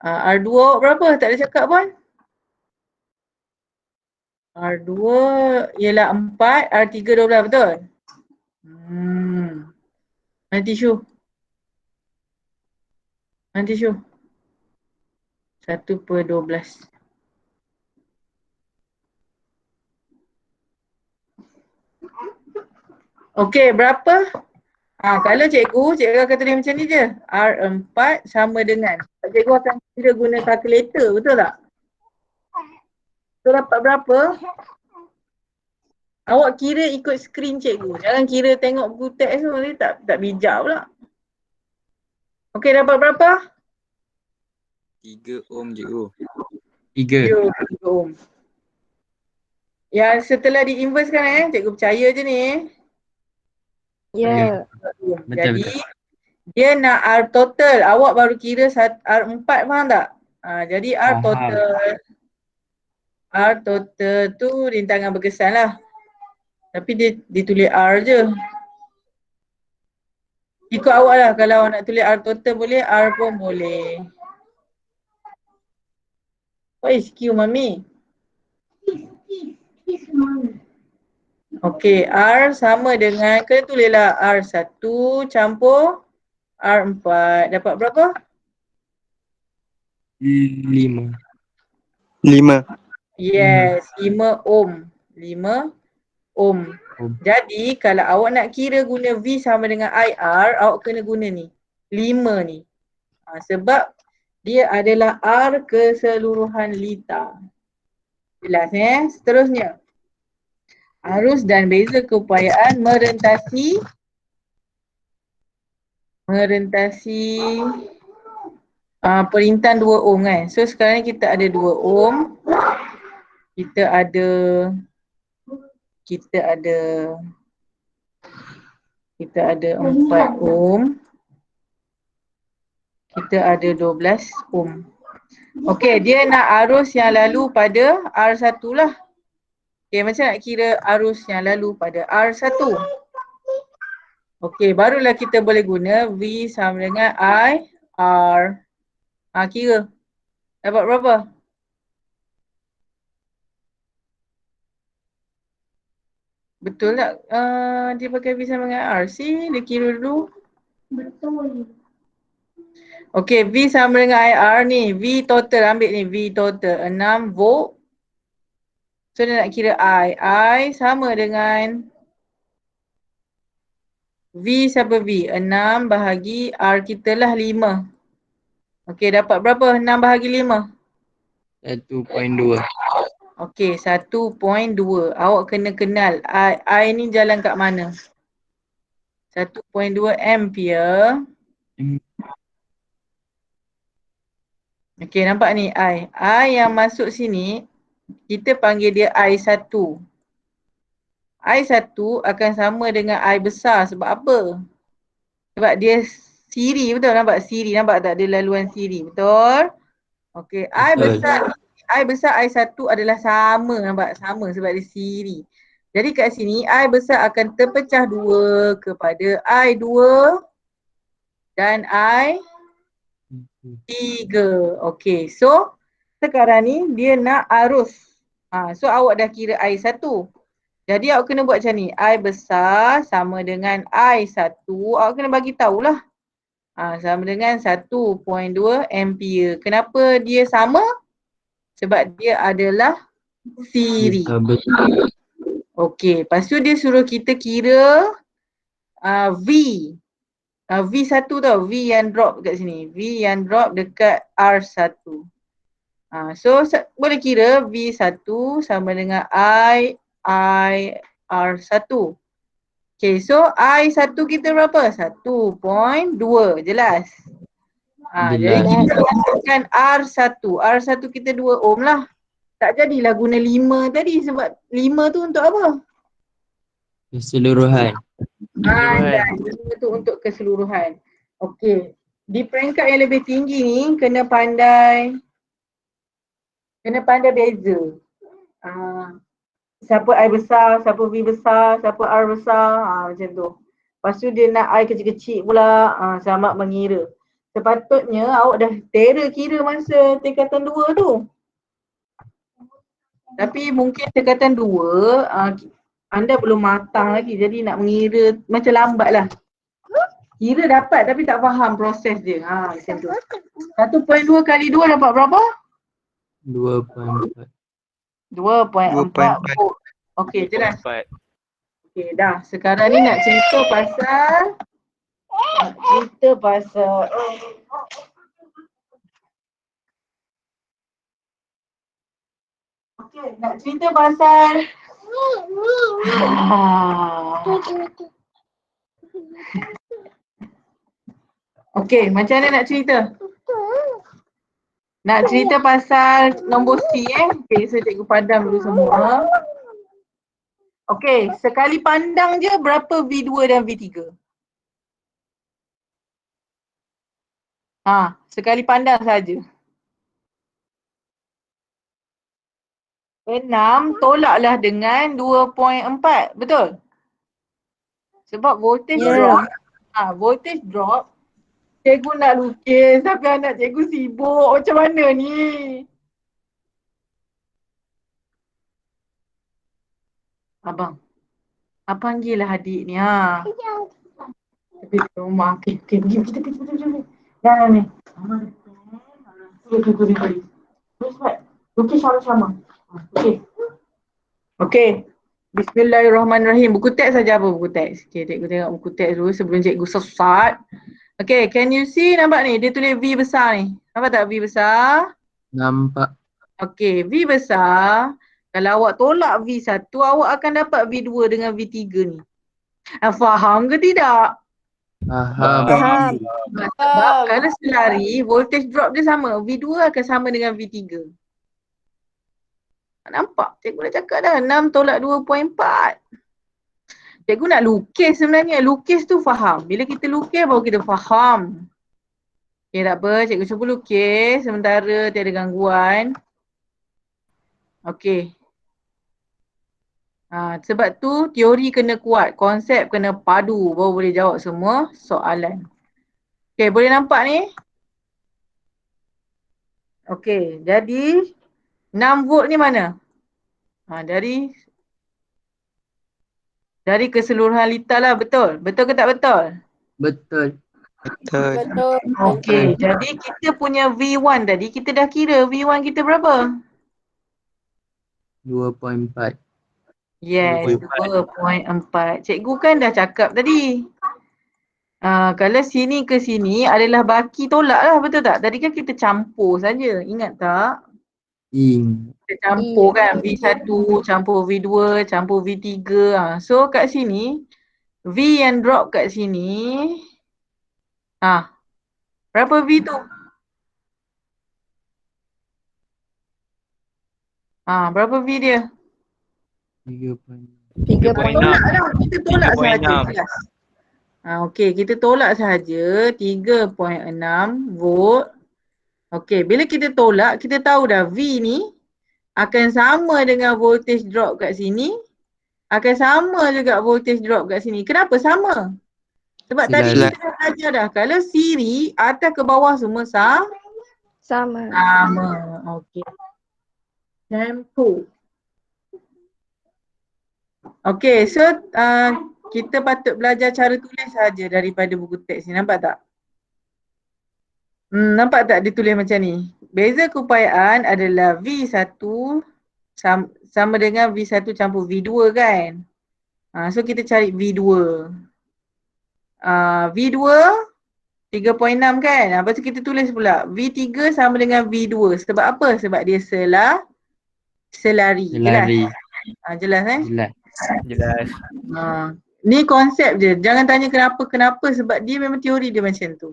S1: R2 berapa? Tak ada cakap pun. R2 ialah 4, R3 12, betul? Mana tisu? 1 per 12. Okey, berapa? Kalau cikgu akan tulis macam ni je. R4 sama dengan. Cikgu akan kira guna kalkulator, betul tak? So dapat berapa? Awak kira ikut skrin cikgu. Jangan kira tengok buku teks tu, nanti tak bijak pula. Okey, dapat berapa?
S2: 3 ohm cikgu.
S4: 3.
S1: 3 ohm. Yang setelah di-inverse kan cikgu percaya je ni.
S3: Ya.
S1: Jadi dia nak R total, awak baru kira R4, faham tak? Jadi R total tu rintangan berkesan lah. Tapi dia ditulis R je. Ikut awak lah, kalau awak nak tulis R total boleh, R pun boleh. What is Q, Mami? Okey, R sama dengan, kena tulislah R1 campur R4. Dapat berapa?
S4: 5.
S3: 5.
S1: Yes, 5 ohm. 5 ohm. Jadi kalau awak nak kira guna V sama dengan IR, awak kena guna ni. 5 ni. Sebab dia adalah R keseluruhan liter. Jelas Seterusnya. Arus dan beza keupayaan merentasi perintan 2 ohm kan. So sekarang ni kita ada 2 ohm. Kita ada 4 ohm. Kita ada 12 ohm. Okey, dia nak arus yang lalu pada R1 lah. Okey, macam nak kira arus yang lalu pada R1? Okey, barulah kita boleh guna V sama dengan I, R. Kira. Dapat berapa? Betul tak? Dia pakai V sama dengan R. Dia kira dulu. Betul. Okey, V sama dengan IR ni. V total, ambil ni. V total 6 volt. So dia nak kira I. I sama dengan V siapa V? 6 bahagi R kita lah 5. Okey, dapat berapa? 6 bahagi 5?
S4: 1.2.
S1: Okey, 1.2. Awak kena kenal I ni jalan kat mana? 1.2 ampere. Okey, nampak ni I. I yang masuk sini, kita panggil dia I1. I1 akan sama dengan I besar. Sebab apa? Sebab dia siri, betul? Nampak siri? Nampak tak dia laluan siri? Betul? Okey, I besar I1 adalah sama. Nampak? Sama sebab dia siri. Jadi kat sini I besar akan terpecah 2 kepada I2 dan I3. Okey, so sekarang ni dia nak arus. So awak dah kira I1. Jadi awak kena buat macam ni. I besar sama dengan I1. Awak kena bagi tahulah. Sama dengan 1.2 ampere. Kenapa dia sama? Sebab dia adalah siri. Okey, lepas tu dia suruh kita kira V. V1 tau, V yang drop kat sini. V yang drop dekat R1. So boleh kira V1 sama dengan I R1. Okay, so I1 kita berapa? 1.2, jelas? Jadi
S4: Jelas.
S1: kita masukkan R1. R1 kita 2 ohm lah. Tak jadilah guna 5 tadi sebab 5 tu untuk apa?
S4: Keseluruhan.
S1: Itu untuk keseluruhan. Okey. Di peringkat yang lebih tinggi ni kena pandai beza. Siapa I besar, siapa V besar, siapa R besar, macam tu. Lepas tu dia nak I kecil-kecil pula, selamat mengira. Sepatutnya awak dah terror kira masa tingkatan 2 tu. Tapi mungkin tingkatan 2, anda belum matang lagi jadi nak mengira macam lambat lah. Kira dapat tapi tak faham proses dia. Macam tu. 1.2 kali 2 dapat berapa?
S4: 2.4.
S1: 2.4 volt. Okey, jelas. Okey, dah. Sekarang ni nak cerita pasal Okey, nak cerita pasal Okey, macam mana nak cerita? Nak cerita pasal nombor C Okay, so cikgu padam dulu semua. Okey, sekali pandang je berapa V2 dan V3? Sekali pandang saja. 6 tolaklah dengan 2.4, betul? Sebab voltage drop. Voltage drop. Cikgu nak lukis tapi anak cikgu sibuk. Macam mana ni? Abang panggillah adik ni. Tapi rumah. Okay, pergi. Dah ni. Pergi. Lukis sama-sama. Okay. Bismillahirrahmanirrahim. Buku teks saja apa buku teks? Okay, cikgu tengok buku teks dulu sebelum cikgu sesat. Okay, can you see? Nampak ni? Dia tulis V besar ni. Nampak tak V besar?
S4: Nampak.
S1: Okay, V besar. Kalau awak tolak V1, awak akan dapat V2 dengan V3 ni. Faham ke tidak?
S4: Faham.
S1: Sebab kalau selari, voltage drop dia sama. V2 akan sama dengan V3. Nampak? Cikgu dah cakap dah. 6 tolak 2.4. Cikgu nak lukis sebenarnya. Lukis tu faham. Bila kita lukis baru kita faham. Okay, tak apa. Cikgu cuba lukis. Sementara tiada gangguan. Okay. Sebab tu teori kena kuat. Konsep kena padu. Baru boleh jawab semua soalan. Okay, boleh nampak ni? Okay, jadi 6 volt ni mana? Dari keseluruhan liter lah, betul? Betul ke tak betul?
S4: Betul.
S1: Okay, jadi kita punya V1 tadi, kita dah kira V1 kita berapa?
S4: 2.4.
S1: Yes, 2.4. Cikgu kan dah cakap tadi. Kalau sini ke sini adalah baki tolak lah, betul tak? Tadi kan kita campur saja, ingat tak? Kita campur kan, V1 campur V2 campur V3. So kat sini, V yang drop kat sini, berapa V tu? Berapa V dia?
S4: 3.6.
S1: Kita tolak sahaja. Okey, kita tolak sahaja 3.6 volt. Okey, bila kita tolak, kita tahu dah V ni akan sama dengan voltage drop kat sini. Akan sama juga voltage drop kat sini. Kenapa sama? Sebab tadi kita dah belajar dah. Kalau siri, atas ke bawah semua sama. Okey. Tempo. Okey, so kita patut belajar cara tulis saja daripada buku teks ni. Nampak tak? Nampak tak dia tulis macam ni? Beza keupayaan adalah V1 sama dengan V1 campur V2 kan? So kita cari V2. V2 3.6 kan? Lepas tu kita tulis pula V3 sama dengan V2. Sebab apa? Sebab dia selari. Jelas?
S4: Selari.
S1: Jelas
S4: Jelas.
S2: Jelas.
S1: Ni konsep je. Jangan tanya kenapa sebab dia memang teori dia macam tu.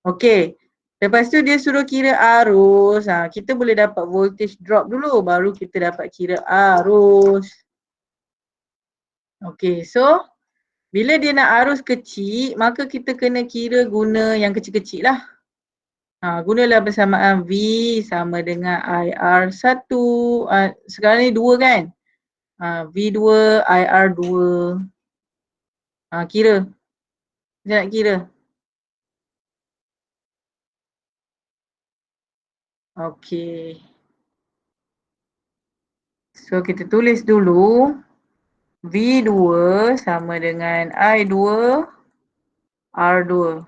S1: Okey. Lepas tu dia suruh kira arus. Kita boleh dapat voltage drop dulu baru kita dapat kira arus. Okey, so bila dia nak arus kecil, maka kita kena kira guna yang kecil-kecil lah. Gunalah bersamaan V sama dengan IR1. Sekarang ni 2 kan? V2, IR2. Kira. Macam nak kira? Okey. So kita tulis dulu. V2 sama dengan I2 R2.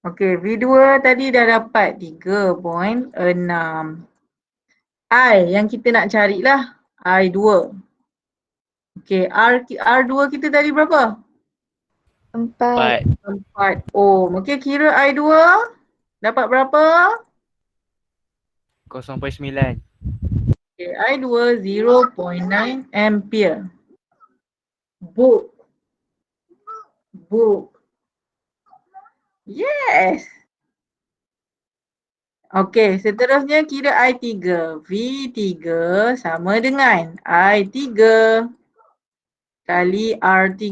S1: Okey, V2 tadi dah dapat 3.6. I yang kita nak carilah I2. Okey, R2 kita tadi berapa?
S5: 4.
S1: 4 ohm. Okey, kira I2 dapat berapa?
S2: 0.9.
S1: Okay, I2 0.9 ampere. Book. Yes. Okey, seterusnya kira I3. V3 sama dengan I3 kali R3.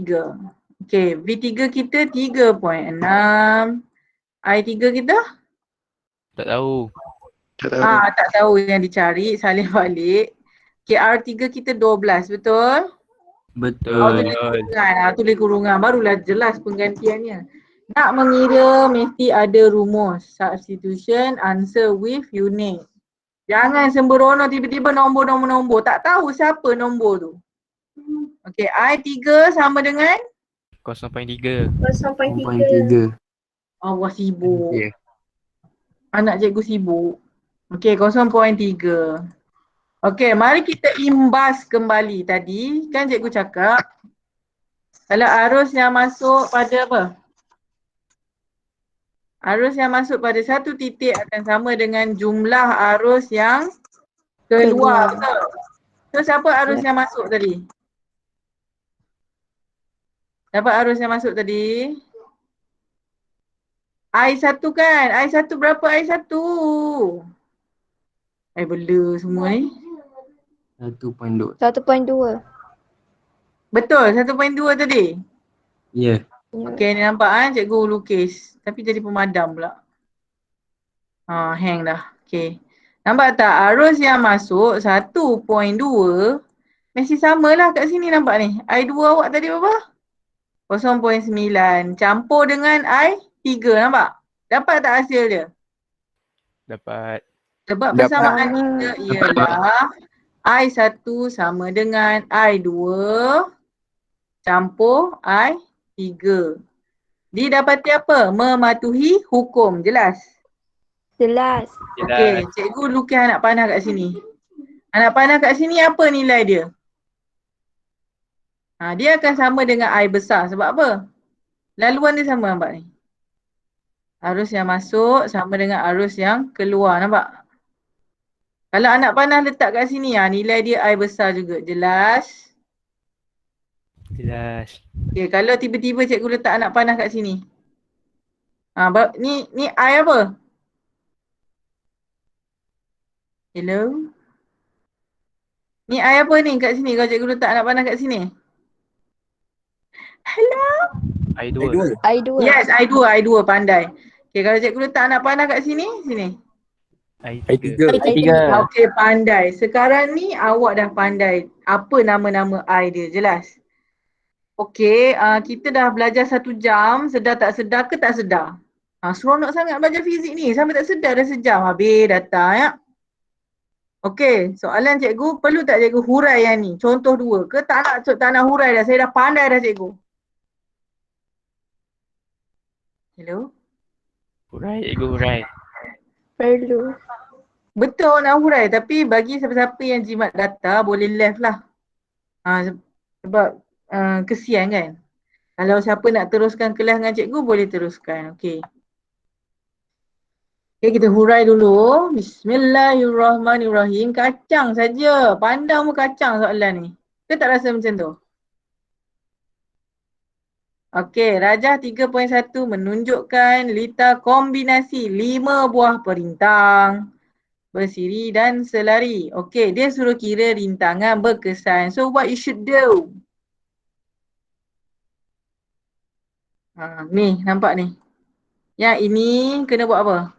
S1: Okey, V3 kita 3.6. I3 kita?
S2: Tak tahu.
S1: Tak tahu yang dicari, salin balik. Okey, R3 kita 12, betul?
S4: Betul.
S1: Tulis kurungan. Barulah jelas penggantiannya. Nak mengira mesti ada rumus. Substitution, answer with unit. Jangan sembrono tiba-tiba nombor. Tak tahu siapa nombor tu. Okey, I3 sama dengan?
S2: 0.3.
S4: 0.3.
S1: Allah sibuk.
S4: Ya.
S1: Anak cikgu sibuk. Okey, 0.3. Okey, mari kita imbas kembali. Tadi kan cikgu cakap kalau arus yang masuk pada apa? Arus yang masuk pada satu titik akan sama dengan jumlah arus yang keluar. Betul? So siapa arus yang masuk tadi? Dapat arus yang masuk tadi? I1 kan? I1 berapa I1? Bela semua ni.
S4: 1.2.
S5: 1.2.
S1: Betul, 1.2 tadi?
S4: Ya.
S1: Okey, ni nampak cikgu lukis. Tapi jadi pemadam pula. Hang dah. Okey. Nampak tak arus yang masuk 1.2 mesti samalah kat sini nampak ni. I2 awak tadi berapa? 0.9 campur dengan I3 nampak? Dapat tak hasil dia?
S2: Dapat.
S1: Sebab
S2: Dapat.
S1: persamaan kita ialah I1 sama dengan I2 campur I3. Didapati apa? Mematuhi hukum. Jelas?
S5: Jelas.
S1: Okey, cikgu lukis anak panah kat sini. Anak panah kat sini apa nilai dia? Dia akan sama dengan I besar. Sebab apa? Laluan dia sama nampak ni. Arus yang masuk sama dengan arus yang keluar. Nampak? Kalau anak panah letak kat sini, nilai dia I besar juga. Jelas?
S2: Jelas.
S1: Okay, kalau tiba-tiba cikgu letak anak panah kat sini. Ni I apa? Hello? Ni I apa ni kat sini? Kalau cikgu letak anak panah kat sini. Hello?
S2: I2.
S5: I2.
S1: Yes, I2 pandai. Okay, kalau cikgu letak anak panah kat sini, sini.
S2: I3.
S5: I3.
S1: Okay, pandai. Sekarang ni awak dah pandai apa nama-nama I dia, jelas? Okay, kita dah belajar 1 jam, sedar tak sedar ke tak sedar? Seronok sangat belajar fizik ni, sampai tak sedar dah sejam habis datang ya. Okay, soalan cikgu, perlu tak cikgu hurai yang ni? Contoh 2 ke tak nak hurai dah, saya dah pandai dah cikgu. Hello?
S2: Hurai, cikgu hurai.
S5: Perlu.
S1: Betul nak hurai, tapi bagi siapa-siapa yang jimat data boleh left lah. Sebab kesian kan. Kalau siapa nak teruskan kelas dengan cikgu boleh teruskan. Okey. Okay, kita hurai dulu. Bismillahirrahmanirrahim. Kacang saja. Pandang pun kacang soalan ni. Kita tak rasa macam tu? Okey, Rajah 3.1 menunjukkan lita kombinasi 5 buah perintang, bersiri dan selari. Okey, dia suruh kira rintangan berkesan. So what you should do? Ni, nampak ni. Yang ini kena buat apa?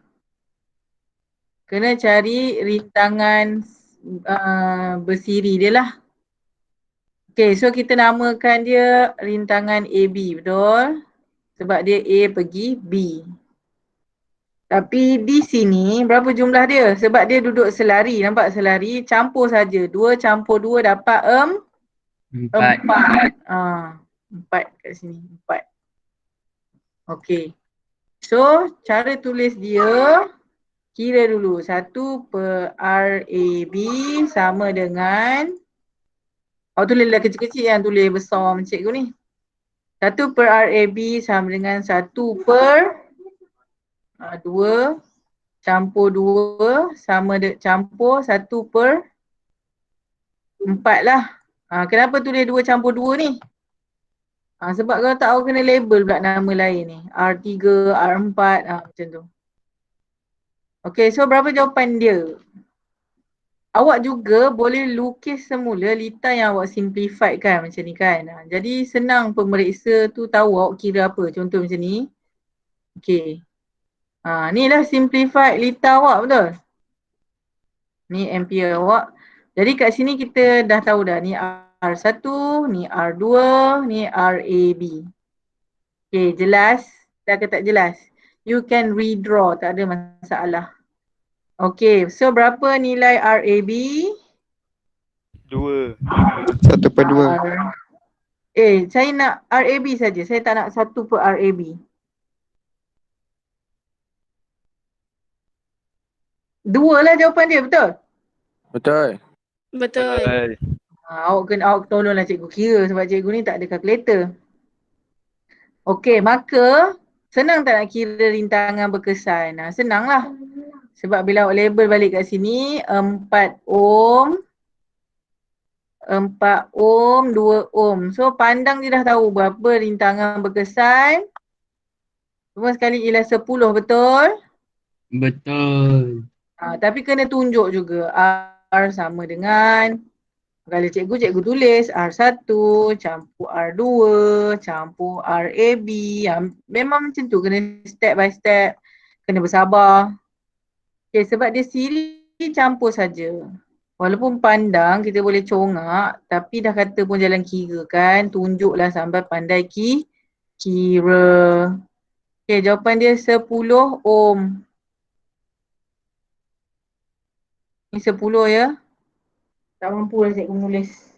S1: Kena cari rintangan bersiri dia lah. Okay, so kita namakan dia rintangan AB, betul? Sebab dia A pergi B. Tapi di sini berapa jumlah dia? Sebab dia duduk selari, nampak selari, campur saja. 2 campur 2 dapat 4. 4 kat sini, 4. Okay. So, cara tulis dia, kira dulu. 1 per RAB sama dengan, tulislah kecil-kecil, yang tulis besar macam cikgu ni. 1 per RAB sama dengan 1 per 2 campur 2 sama campur 1 per 4 lah. Kenapa tulis 2 campur 2 ni? Sebab kalau tak tahu kena label pula nama lain ni. R3, R4, macam tu. Okay, so berapa jawapan dia? Awak juga boleh lukis semula lita yang awak simplify kan macam ni kan. Jadi senang pemeriksa tu tahu awak kira apa. Contoh macam ni. Okay. Ni lah simplified lita awak, betul? Ni ampere awak. Jadi kat sini kita dah tahu dah. Ni R1, ni R2, ni RAB. Okay, jelas? Dah ke tak jelas? You can redraw, tak ada masalah. Okay, so berapa nilai RAB?
S2: 2.
S3: 1 per 2.
S1: Saya nak RAB saja. Saya tak nak 1 per RAB. Dua lah jawapan dia, betul?
S6: Betul.
S5: Betul.
S1: Awak tolonglah cikgu kira sebab cikgu ni tak ada kalkulator. Okey, maka senang tak nak kira rintangan berkesan? Senanglah. Sebab bila awak label balik kat sini 4 ohm, 4 ohm, 2 ohm. So pandang dia dah tahu berapa rintangan berkesan. Semua sekali ialah 10, betul?
S4: Betul.
S1: Tapi kena tunjuk juga R sama dengan, kalau cikgu tulis R1 campur R2 campur RAB. Memang macam tu, kena step by step, kena bersabar. Okay, sebab dia siri campur saja. Walaupun pandang kita boleh congak, tapi dah kata pun jalan kira kan, tunjuklah sampai pandai kira. Okay, jawapan dia 10 ohm. Ni 10 ya. Tak mampu lah cikgu menulis.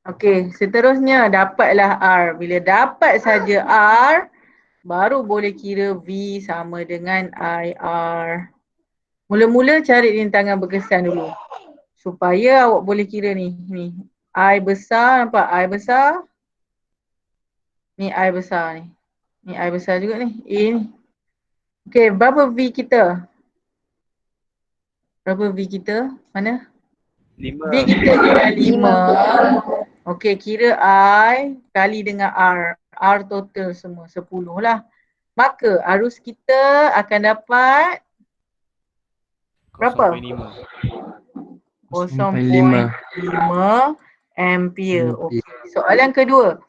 S1: Okey, seterusnya dapatlah R. Bila dapat saja R, baru boleh kira V sama dengan IR. Mula-mula cari rintangan berkesan dulu. Supaya awak boleh kira ni. I besar, nampak? I besar. Ni I besar ni. Ni I besar juga ni. A ni. Okey, berapa V kita? Berapa V kita? Mana?
S2: 5.
S1: V kita ialah 5. Okey, kira I kali dengan R. R total semua 10 lah. Maka arus kita akan dapat berapa? 0.5 ampere. Okey. Soalan kedua.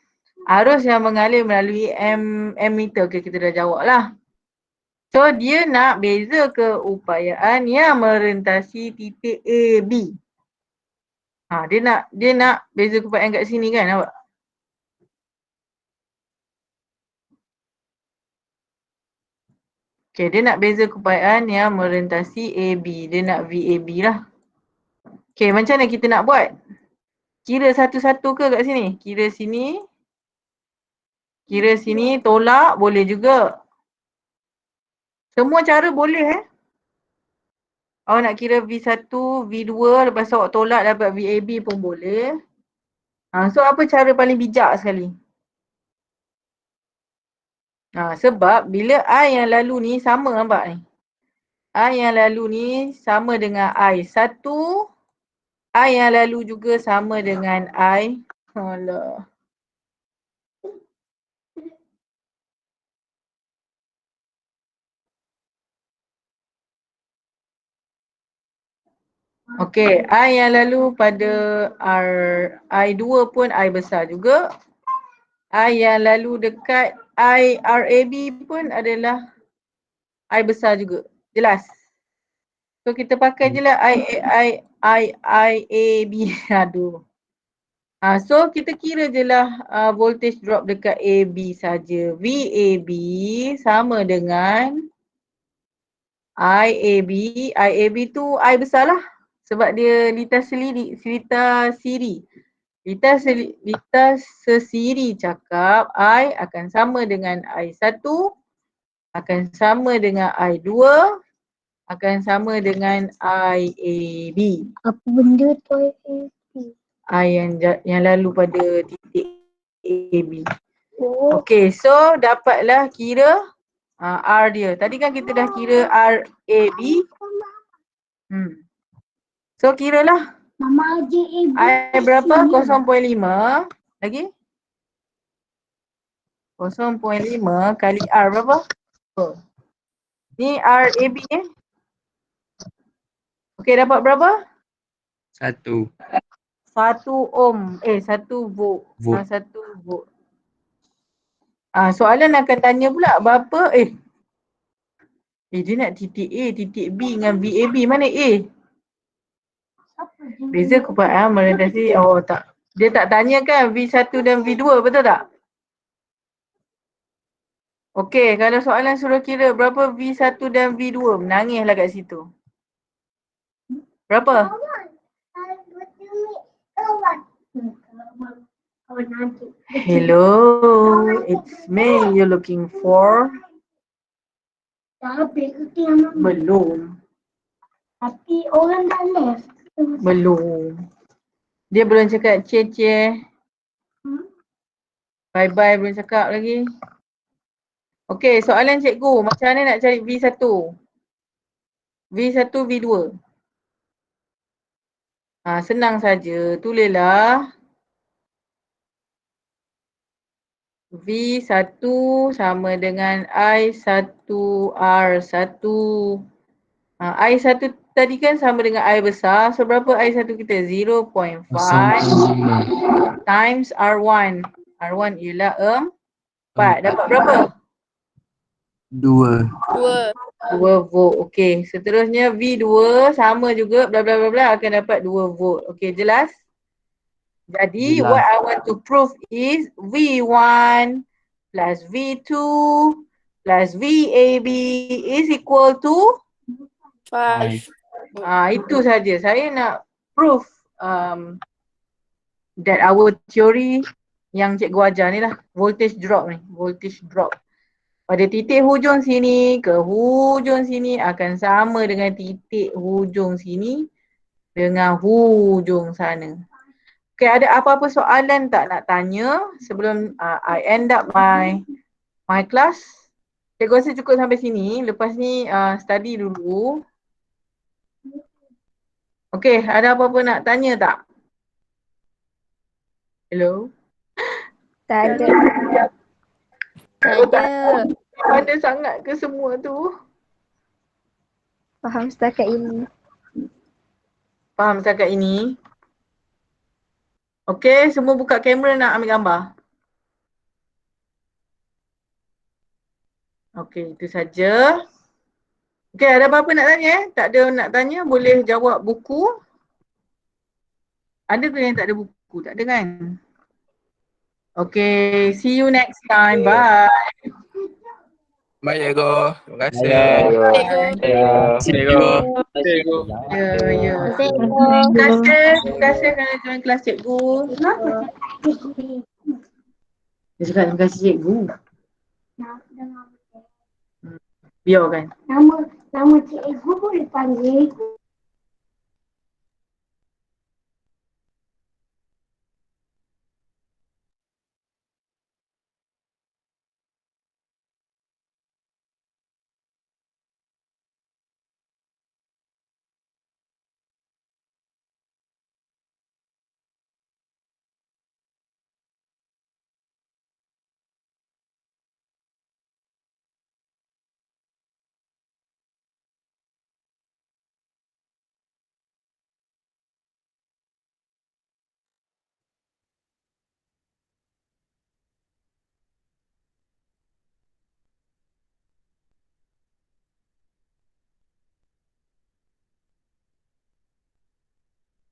S1: Arus yang mengalir melalui ammeter. Okey, kita dah jawab lah. So dia nak beza keupayaan yang merentasi titik A, B. Dia nak beza keupayaan kat sini kan, nampak? Okay, dia nak beza keupayaan yang merentasi AB. Dia nak VAB lah. Okay, macam mana kita nak buat? Kira satu-satu ke kat sini? Kira sini, tolak boleh juga. Semua cara boleh Awak nak kira V1, V2, lepas tu awak tolak dapat VAB pun boleh. So apa cara paling bijak sekali? Sebab bila I yang lalu ni sama nampak ni. I yang lalu ni sama dengan I1. I yang lalu juga sama dengan I. Alah. Okey, I yang lalu pada I2 pun I besar juga. I yang lalu dekat RAB pun adalah I besar juga. Jelas? So kita pakai je lah IAB. Aduh. So kita kira je lah voltage drop dekat AB saja. VAB sama dengan IAB. IAB tu I besar lah. Sebab dia litas siri. Litas sesiri cakap I akan sama dengan I1, akan sama dengan I2, akan sama dengan IAB.
S6: Apa benda tu IAB?
S1: I yang lalu pada titik AB.
S6: Oh.
S1: Okay, so dapatlah kira R dia. Tadi kan kita dah kira RAB. So kira lah.
S6: Mama JAB.
S1: I berapa? 0.5. Lagi? 0.5 kali R berapa? Ni RAB ni. Okay, dapat berapa?
S4: 1
S1: 1 ohm. 1 volt. 1 volt. Soalan akan tanya pula berapa? Dia nak titik A, titik B dengan VAB. Mana A? Beza kepada melintasi. Oh tak. Dia tak tanya kan V1 dan V2, betul tak? Okey, kalau soalan suruh kira berapa V1 dan V2, menangislah kat situ. Berapa? Hello, it's me you're looking for. Belum.
S6: Tapi orang dah left.
S1: Belum. Dia belum cakap cie. Bye-bye belum cakap lagi. Okey, soalan cikgu. Macam mana nak cari V1? V1, V2. Senang saja. Tulislah. V1 sama dengan I1R1. I1 tadi kan sama dengan I besar. So berapa I1 kita? 0.5 times R1. R1 ialah 4. Dapat berapa?
S4: 2
S1: volt. Okey. Seterusnya V2 sama juga bla bla bla bla akan dapat 2 volt. Okey, jelas? Jadi what I want to prove is V1 plus V2 plus VAB is equal to
S5: 5.
S1: Itu saja. Saya nak prove that our theory yang cikgu ajar ni lah, voltage drop ni, voltage drop. Pada titik hujung sini ke hujung sini akan sama dengan titik hujung sini dengan hujung sana. Okay, ada apa-apa soalan tak nak tanya sebelum I end up my class? Cikgu rasa cukup sampai sini. Lepas ni study dulu. Okay, ada apa-apa nak tanya tak? Hello?
S6: Tak ada. Tak ada.
S1: Ada sangat ke semua tu?
S6: Faham setakat ini.
S1: Faham setakat ini? Okay, semua buka kamera nak ambil gambar. Okay, itu saja. Okay, ada apa-apa nak tanya? Tak ada nak tanya, boleh jawab buku. Ada ke yang tak ada buku? Tak ada kan? Okay, see you next time. Bye.
S2: Baik, Cikgu. Terima kasih.
S5: Cikgu.
S2: Cikgu.
S1: Ya.
S6: Assalamualaikum.
S1: Terima kasih kerana join kelas cikgu. Dia cakap terima kasih cikgu. Biar kan?
S6: Nama cikgu boleh panggil.